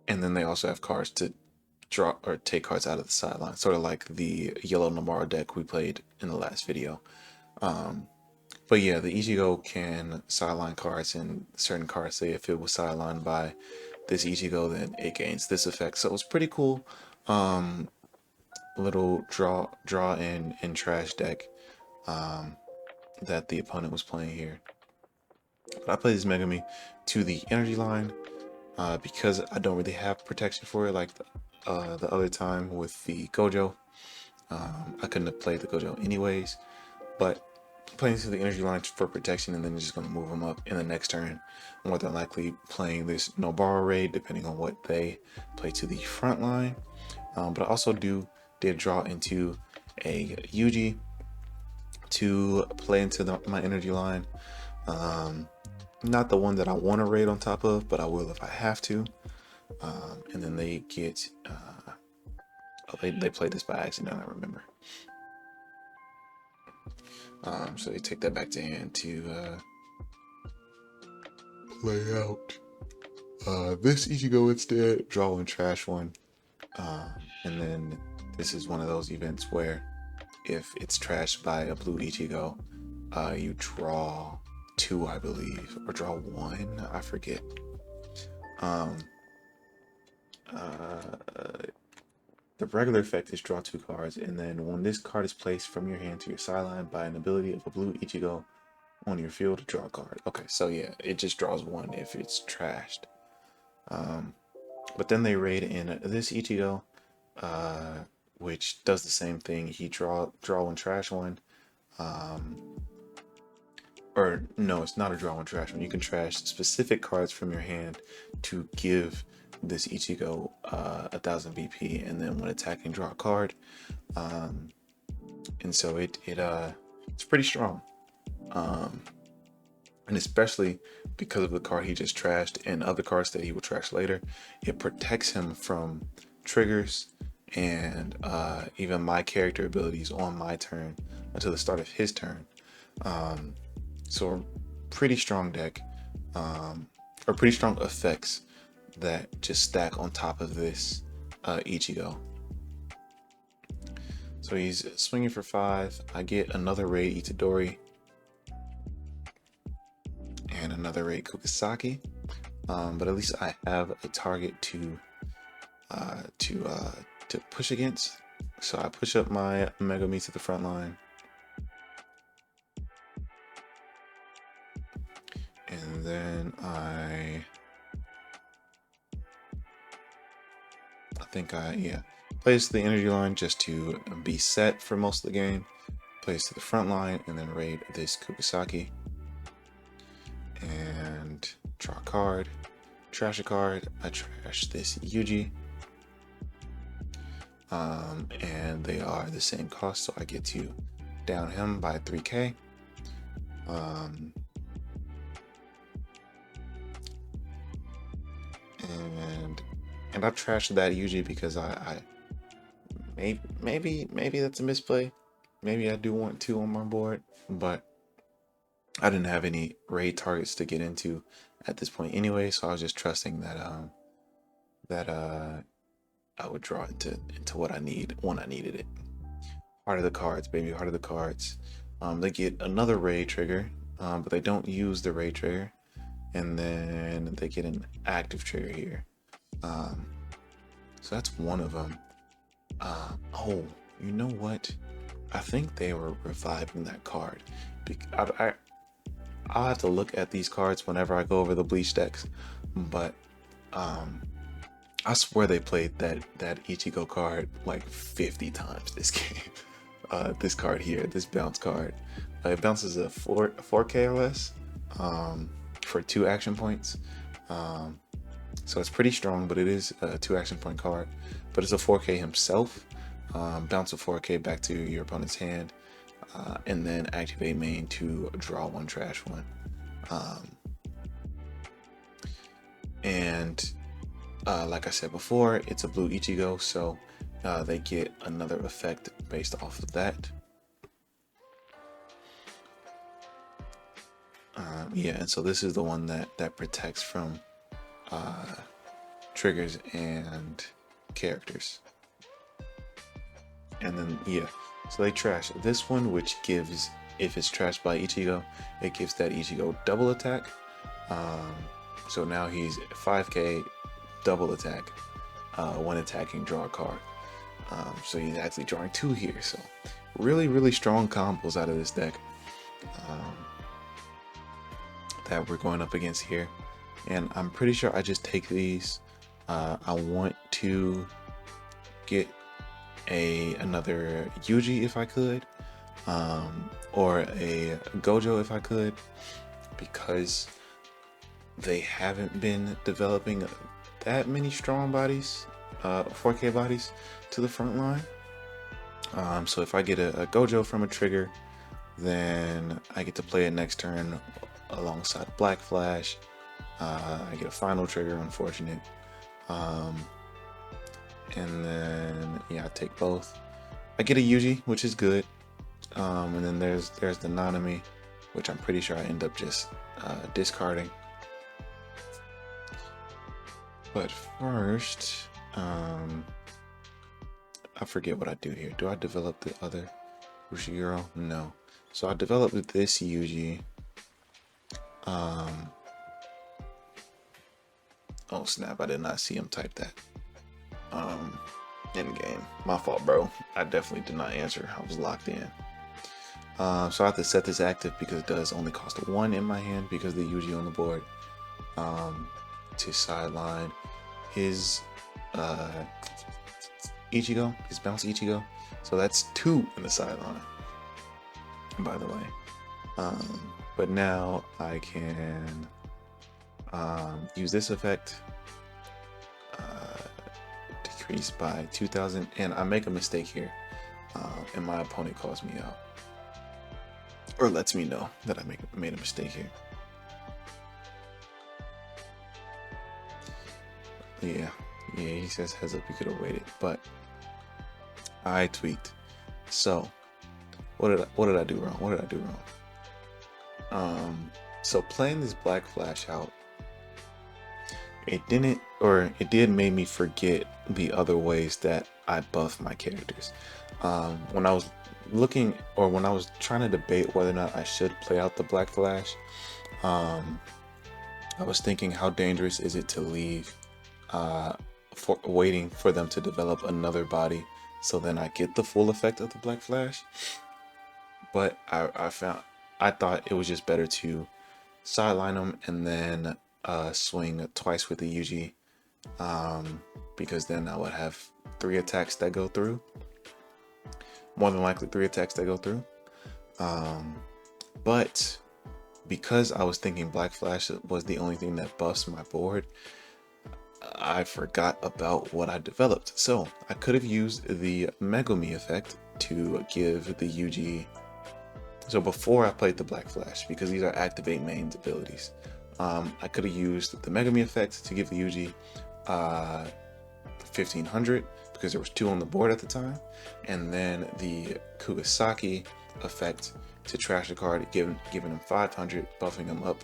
And then they also have cards to draw or take cards out of the sideline, sort of like the yellow Nomaro deck we played in the last video. But yeah, the Ichigo can sideline cards, and certain cards say if it was sidelined by this Ichigo, then it gains this effect. So it's pretty cool. Little draw and trash deck that the opponent was playing here. But I play this Megami to the energy line because I don't really have protection for it like the other time with the Gojo. I couldn't have played the Gojo anyways, but playing to the energy line for protection, and then just going to move them up in the next turn. More than likely playing this Nobara raid, depending on what they play to the front line. But I also did draw into a Yuji to play into my energy line. Not the one that I want to raid on top of, but I will if I have to. And then they get they played this by accident, I remember. So they take that back to hand to play out this Ichigo instead, draw one, trash one. And then this is one of those events where if it's trashed by a blue Ichigo, you draw 2, I believe, or draw 1, I forget. The regular effect is draw 2 cards, and then when this card is placed from your hand to your sideline by an ability of a blue Ichigo on your field, draw a card. Okay, so yeah, it just draws 1 if it's trashed. But then they raid in this Ichigo, which does the same thing. He draw 1, trash 1. Or no, it's not a draw 1, trash 1. You can trash specific cards from your hand to give this Ichigo 1000 BP, and then when attacking, draw a card. And so it's pretty strong. And especially because of the card he just trashed and other cards that he will trash later, it protects him from triggers and even my character abilities on my turn until the start of his turn. So pretty strong deck, or pretty strong effects that just stack on top of this Ichigo. So he's swinging for 5. I get another raid Itadori and another raid Kukusaki, but at least I have a target to push against. So I push up my Megami to the front line, and then I think place the energy line just to be set for most of the game. Place to the front line, and then raid this Kukusaki. And draw a card, trash a card. I trash this Yuji. And they are the same cost, so I get to down him by 3k. And I trashed that Yuji because I maybe that's a misplay. Maybe I do want 2 on my board, but I didn't have any raid targets to get into at this point anyway, so I was just trusting that I would draw into what I need when I needed it. Heart of the cards, baby, heart of the cards. They get another raid trigger, but they don't use the raid trigger, and then they get an active trigger here. So that's one of them. Oh, you know what? I think they were reviving that card. I'll have to look at these cards whenever I go over the bleach decks, but I swear they played that Ichigo card like 50 times this game. This card here, this bounce card, it bounces a 4K or less for 2 action points. So it's pretty strong, but it is a 2 action point card. But it's a 4K himself. Bounce a 4K back to your opponent's hand, and then activate main to draw 1, trash 1. And like I said before, it's a blue Ichigo, so they get another effect based off of that. Yeah, and so this is the one that protects from triggers and characters. And then yeah, so they trash this one, which gives, if it's trashed by Ichigo, it gives that Ichigo double attack. So now he's 5K double attack when attacking, draw a card. So he's actually drawing 2 here. So really strong combos out of this deck that we're going up against here. And I'm pretty sure I just take these. I want to get another Yuji if I could, or a Gojo if I could, because they haven't been developing that many strong bodies, 4K bodies to the front line. So if I get a Gojo from a trigger, then I get to play it next turn alongside Black Flash. I get a final trigger, unfortunate. And then yeah, I take both. I get a Yuji, which is good. And then there's the Nanami, which I'm pretty sure I end up just discarding. But first, I forget what I do here. Do I develop the other Ushiguro? No. So I developed this Yuji. Oh snap, I did not see him type that. In game. My fault, bro. I definitely did not answer. I was locked in. So I have to set this active because it does only cost 1 in my hand because the Yuji on the board. To sideline his Ichigo, his bounce Ichigo. So that's 2 in the sideline, by the way. But now I can use this effect, decrease by 2,000, and I make a mistake here, and my opponent calls me out, or lets me know that I made a mistake here. Yeah, he says heads up, you could have waited, but I tweaked. So what did I do wrong? What did I do wrong? So playing this Black Flash out, it did make me forget the other ways that I buff my characters. When I was looking, or when I was trying to debate whether or not I should play out the Black Flash, I was thinking, how dangerous is it to leave for waiting for them to develop another body so then I get the full effect of the Black Flash? But I thought it was just better to sideline them and then swing twice with the Yuji, because then I would have 3 attacks that go through, more than likely 3 attacks that go through. But because I was thinking Black Flash was the only thing that buffs my board, I forgot about what I developed. So I could have used the Megumi effect to give the Yuji. So before I played the Black Flash, because these are activate main abilities, I could have used the Megumi effect to give the Yuji 1500, because there was 2 on the board at the time, and then the Kugasaki effect to trash the card, giving him 500, buffing him up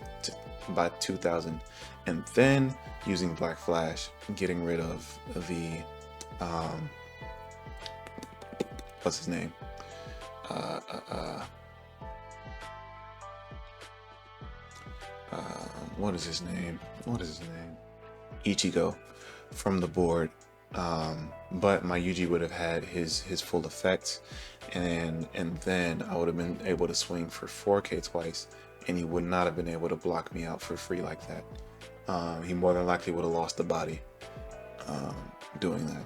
by 2,000, and then using Black Flash, getting rid of the what's his name? What is his name? Ichigo from the board. But my Yuji would have had his full effects, and then I would have been able to swing for 4K twice, and he would not have been able to block me out for free like that. He more than likely would have lost the body doing that.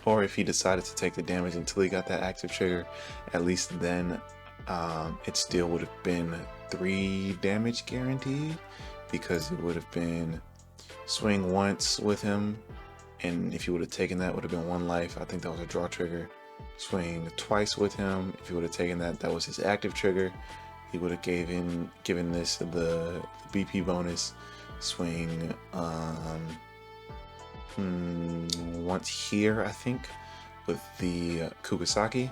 Or if he decided to take the damage until he got that active trigger, at least then it still would have been 3 damage guaranteed, because it would have been swing once with him, and if he would have taken that, would have been 1 life. I think that was a draw trigger. Swing twice with him, if he would have taken that, that was his active trigger. He would have given this the BP bonus. Swing once here, I think, with the Kugasaki.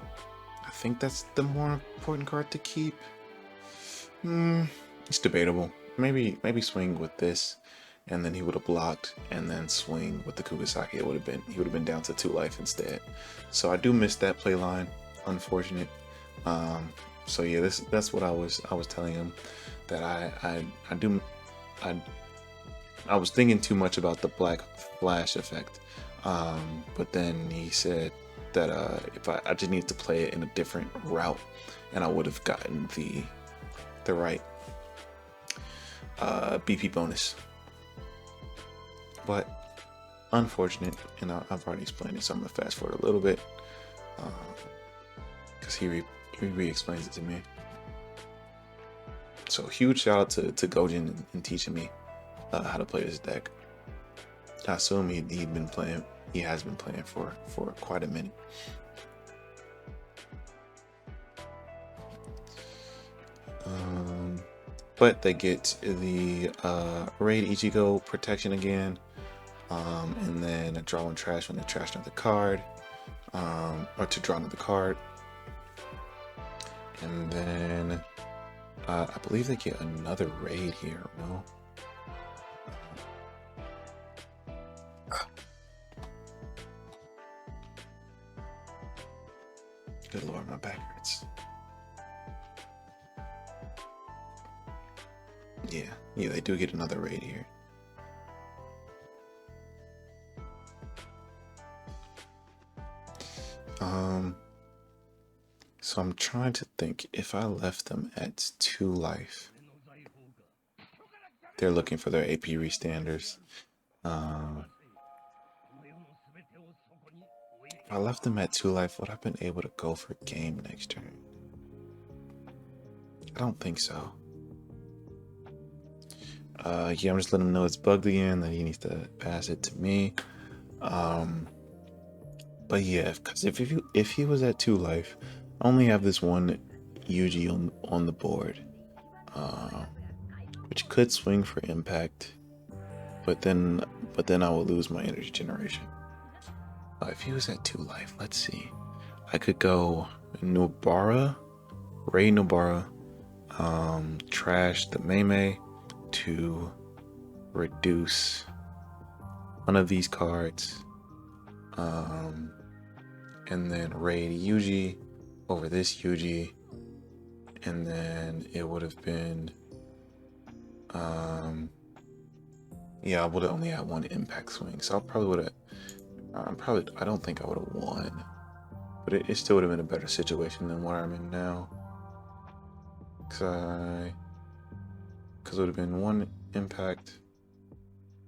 I think that's the more important card to keep. It's debatable. Maybe swing with this, and then he would have blocked, and then swing with the Kugasaki. He would have been down to 2 life instead. So I do miss that play line. Unfortunate. So yeah, that's what I was telling him, that I was thinking too much about the Black Flash effect. But then he said that if I just needed to play it in a different route, and I would have gotten the right BP bonus. But unfortunate, and I've already explained it, so I'm gonna fast forward a little bit, because he re-explains it to me. So huge shout out to Gojin in teaching me how to play this deck. I assume he has been playing for quite a minute. But they get the Raid Ichigo protection again, and then a draw and trash when they trash another card, or to draw another card, and then I believe they get another raid here. No. Good lord, my back hurts. Yeah, they do get another raid here. So I'm trying to think, if I left them at 2 life, they're looking for their AP restanders. If I left them at 2 life, would I have been able to go for game next turn? I don't think so. Yeah, I'm just letting him know it's bugged again, that he needs to pass it to me. But yeah, because if he was at 2 life, I only have this one Yuji on the board, which could swing for impact, but then I will lose my energy generation. If he was at 2 life, let's see, I could go Nobara, Ray Nobara, trash the Meimei to reduce one of these cards, and then raid Yuji over this Yuji, and then it would have been yeah, I would have only had 1 impact swing, so I probably would have I don't think I would have won, but it still would have been a better situation than what I'm in now, because it would have been 1 impact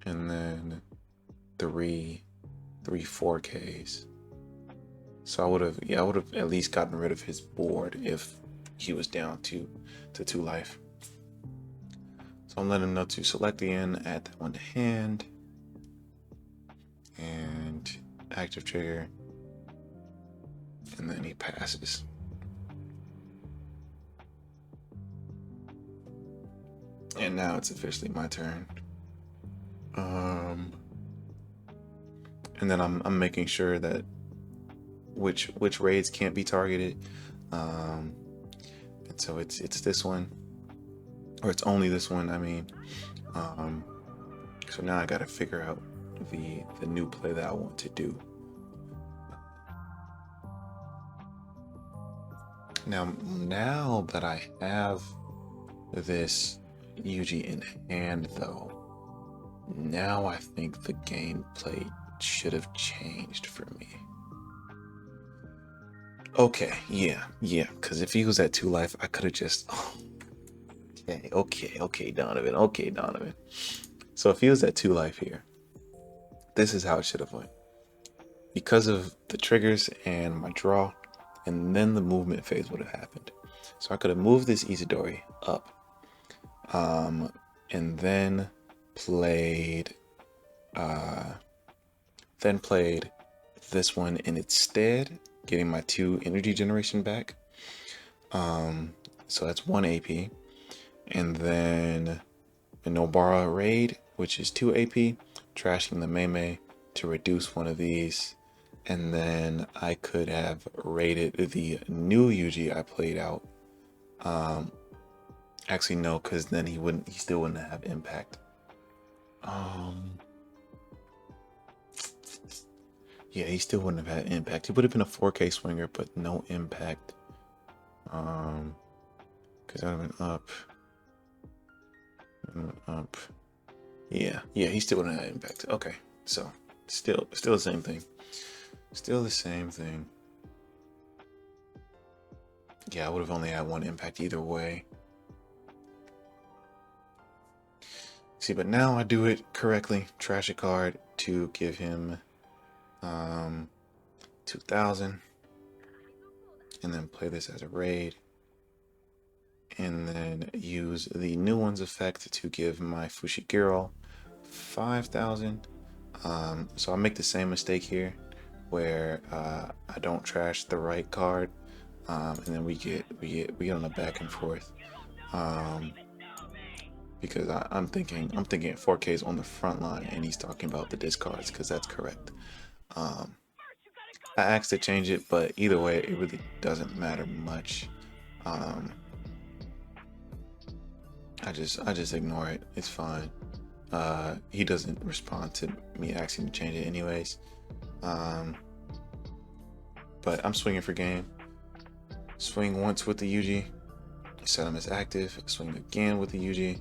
and then 3 4Ks. So I would have at least gotten rid of his board if he was down to 2 life. So I'm letting him know to select the end, add that one to hand, and active trigger, and then he passes. And now it's officially my turn. And then I'm making sure that which raids can't be targeted. And so it's this one, or it's only this one, I mean. So now I gotta figure out the new play that I want to do. Now that I have this Yuji in hand, though, now I think the gameplay should have changed for me. Okay, yeah, because if he was at 2 life, I could have just... Okay, Donovan. So if he was at 2 life here, this is how it should have went. Because of the triggers and my draw, and then the movement phase would have happened. So I could have moved this Izidori up, and then played this one in its stead, getting my 2 energy generation back. So that's 1 AP. And then the Nobara raid, which is 2 AP, trashing the Mei to reduce one of these. And then I could have raided the new Yuji I played out. Actually no, because then he still wouldn't have impact. Yeah, he still wouldn't have had impact. He would have been a 4K swinger, but no impact. Because I would have been up. Yeah, he still wouldn't have impact. Okay, so still the same thing. Still the same thing. Yeah, I would have only had 1 impact either way. See, but now I do it correctly. Trash a card to give him 2,000. And then play this as a raid. And then use the new one's effect to give my Fushiguro 5,000. So I'll make the same mistake here, where I don't trash the right card, and then we get on a back and forth, because I'm thinking 4K is on the front line and he's talking about the discards, because that's correct. I asked to change it, but either way it really doesn't matter much. I just ignore it. It's fine. He doesn't respond to me asking to change it anyways. But I'm swinging for game. Swing once with the Yuji, set him as active. Swing again with the Yuji,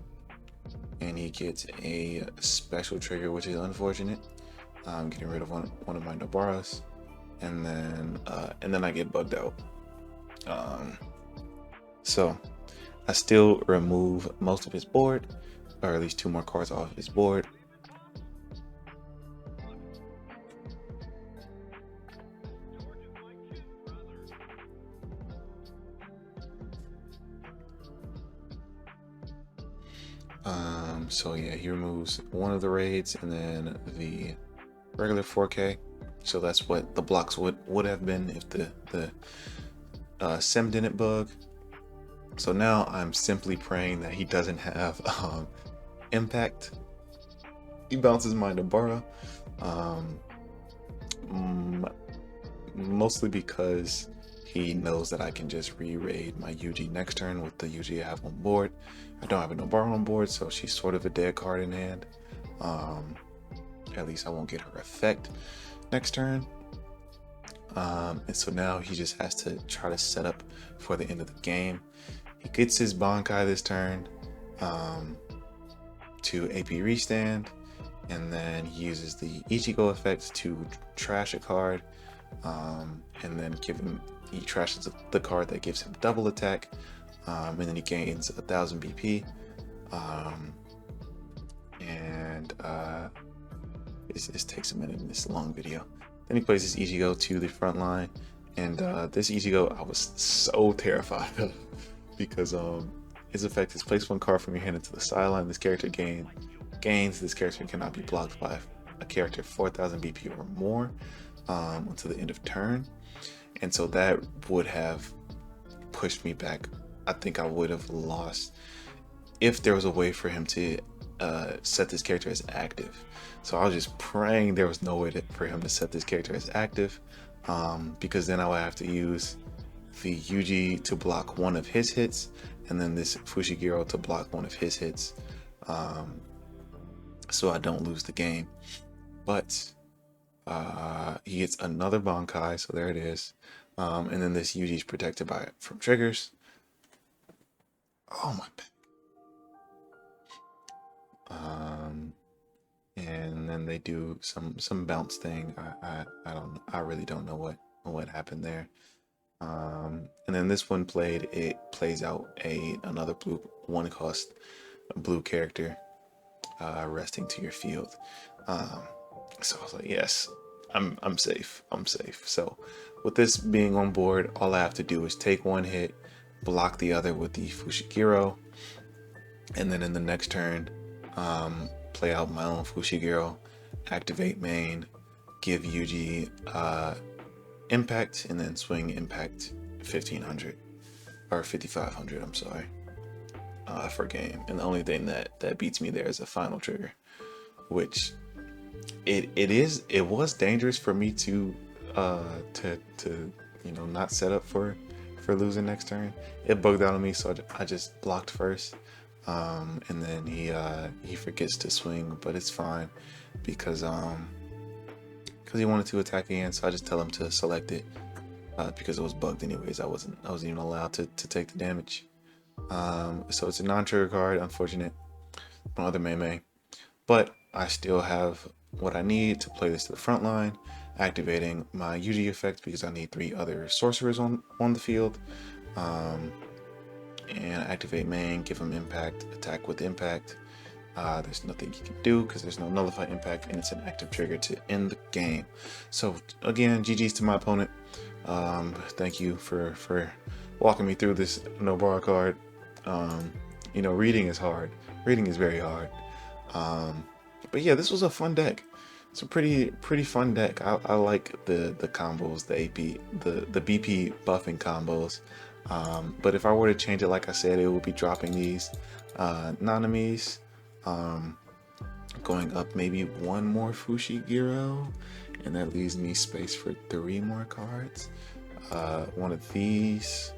and he gets a special trigger, which is unfortunate. I'm getting rid of one of my Nobaras, and then I get bugged out. So I still remove most of his board, or at least 2 more cards off his board. So yeah, he removes 1 of the raids and then the regular 4K. So that's what the blocks would have been if the Sim didn't bug. So now I'm simply praying that he doesn't have impact. He bounces my Nobara, mostly because he knows that I can just re-raid my Yuji next turn with the Yuji I have on board. I don't have a Nobara on board, so she's sort of a dead card in hand. At least I won't get her effect next turn. And so now he just has to try to set up for the end of the game. He gets his Bankai this turn to AP restand, and then he uses the Ichigo effect to trash a card, and then he trashes the card that gives him double attack, and then he gains 1,000 BP, and this takes a minute in this long video. Then he plays his Ichigo to the front line, and this Ichigo I was so terrified of, because his effect is place 1 card from your hand into the sideline. This character gains. This character cannot be blocked by a character 4,000 BP or more until the end of turn. And so that would have pushed me back. I think I would have lost if there was a way for him to set this character as active. So I was just praying there was no way for him to set this character as active. because then I would have to use the Yuji to block one of his hits, and then this Fushiguro to block one of his hits, so I don't lose the game. But he gets another Bankai, so there it is. And then this Yuji is protected from triggers. Oh my back. And then they do some bounce thing. I really don't know what happened there. And then this one it plays out another blue one cost blue character resting to your field. So I was like, yes, I'm safe. I'm safe. So with this being on board, all I have to do is take one hit, block the other with the Fushiguro, and then in the next turn, play out my own Fushiguro, activate main, give Yuji impact, and then swing impact 1500 or 5500. I'm sorry, for game. And the only thing that beats me there is a final trigger, which it was dangerous for me to not set up for losing next turn. It bugged out on me, so I just blocked first, and then he forgets to swing, but it's fine because he wanted to attack again, so I just tell him to select it, because it was bugged anyways. I wasn't even allowed to take the damage. So it's a non-trigger card, unfortunate on other Mei, but I still have what I need to play this to the front line, activating my Yuji effect because I need 3 other sorcerers on the field, and activate main, give him impact, attack with impact. There's nothing you can do because there's no nullify impact, and it's an active trigger to end the game. So again, GG's to my opponent. Thank you for walking me through this no bar card. Reading is hard. Reading is very hard. But yeah, this was a fun deck. It's a pretty fun deck. I like the combos, the AP, the BP buffing combos. But if I were to change it, like I said, it would be dropping these Nanamis, going up maybe 1 more Fushiguro, and that leaves me space for 3 more cards. One of these.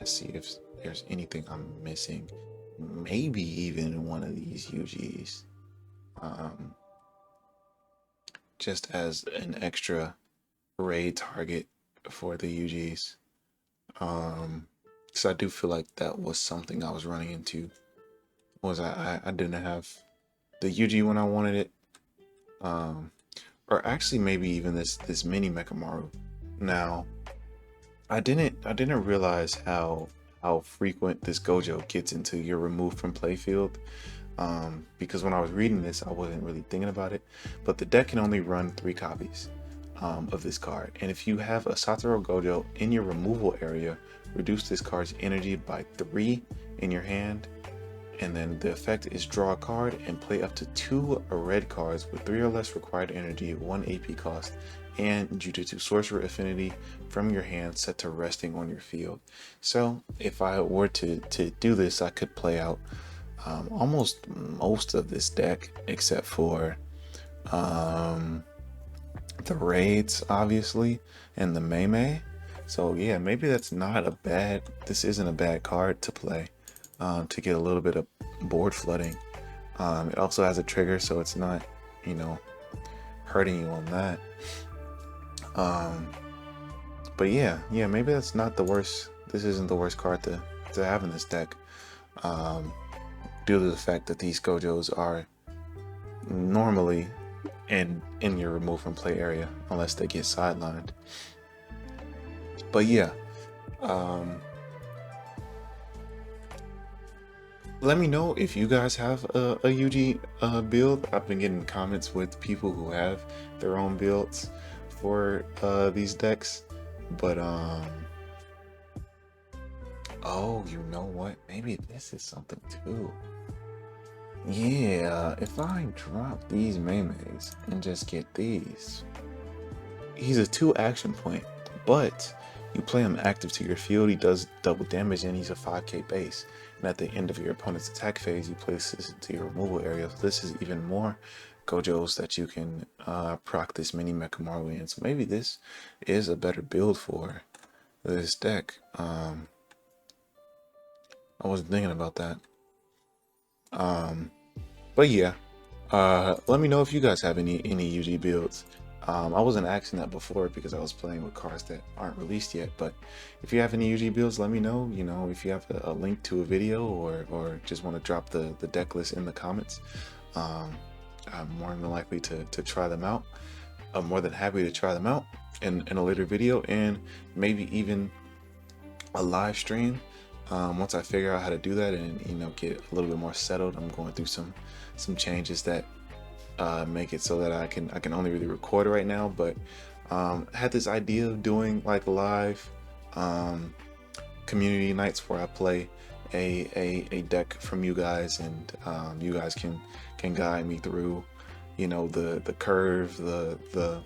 Let's see if there's anything I'm missing. Maybe even one of these Yujis, just as an extra raid target for the Yujis. So I do feel like that was something I was running into. I didn't have the Yuji when I wanted it, or actually maybe even this mini Mechamaru. Now, I didn't realize how frequent this Gojo gets into your removed from playfield, because when I was reading this, I wasn't really thinking about it, but the deck can only run 3 copies of this card, and if you have a Satoru Gojo in your removal area, reduce this card's energy by 3 in your hand, and then the effect is draw a card and play up to 2 red cards with 3 or less required energy, 1 AP cost, and Jujutsu Sorcerer Affinity from your hand set to resting on your field. So if I were to do this, I could play out almost most of this deck except for the raids, obviously, and the Mei. So yeah, maybe this isn't a bad card to play, to get a little bit of board flooding. It also has a trigger, so it's not, hurting you on that. But yeah, maybe that's not the worst. This isn't the worst card to have in this deck, due to the fact that these Gojos are normally in your remove from play area unless they get sidelined. But yeah, let me know if you guys have a Yuji build. I've been getting comments with people who have their own builds for these decks, but oh, you know what, maybe this is something too. Yeah, if I drop these Meimeis and just get these, he's a 2 action point, but you play him active to your field, he does double damage, and he's a 5k base, and at the end of your opponent's attack phase you place this into your removal area. So this is even more Gojos that you can proc this mini Mechamaru in. So maybe this is a better build for this deck. I wasn't thinking about that. But yeah, let me know if you guys have any Yuji builds. I wasn't asking that before because I was playing with cards that aren't released yet, but if you have any Yuji builds, let me know. You know, if you have a link to a video or just want to drop the deck list in the comments. I'm more than likely to try them out. I'm more than happy to try them out in a later video, and maybe even a live stream once I figure out how to do that and, you know, get a little bit more settled. I'm going through some changes that make it so that I can only really record right now, but I had this idea of doing like live community nights where I play a deck from you guys, and you guys can guide me through, you know, the curve, the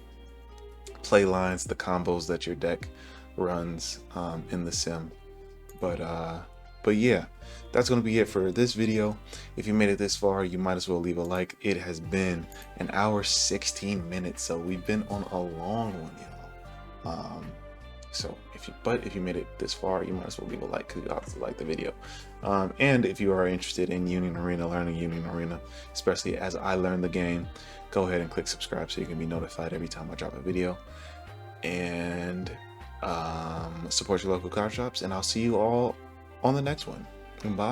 play lines, the combos that your deck runs in the sim. But yeah, that's gonna be it for this video. If you made it this far, you might as well leave a like. It has been an hour 16 minutes, so we've been on a long one, y'all. So if you made it this far, you might as well leave a like because you obviously like the video. And if you are interested in Union Arena, learning Union Arena, especially as I learn the game, go ahead and click subscribe so you can be notified every time I drop a video. And support your local card shops, and I'll see you all on the next one. Bye.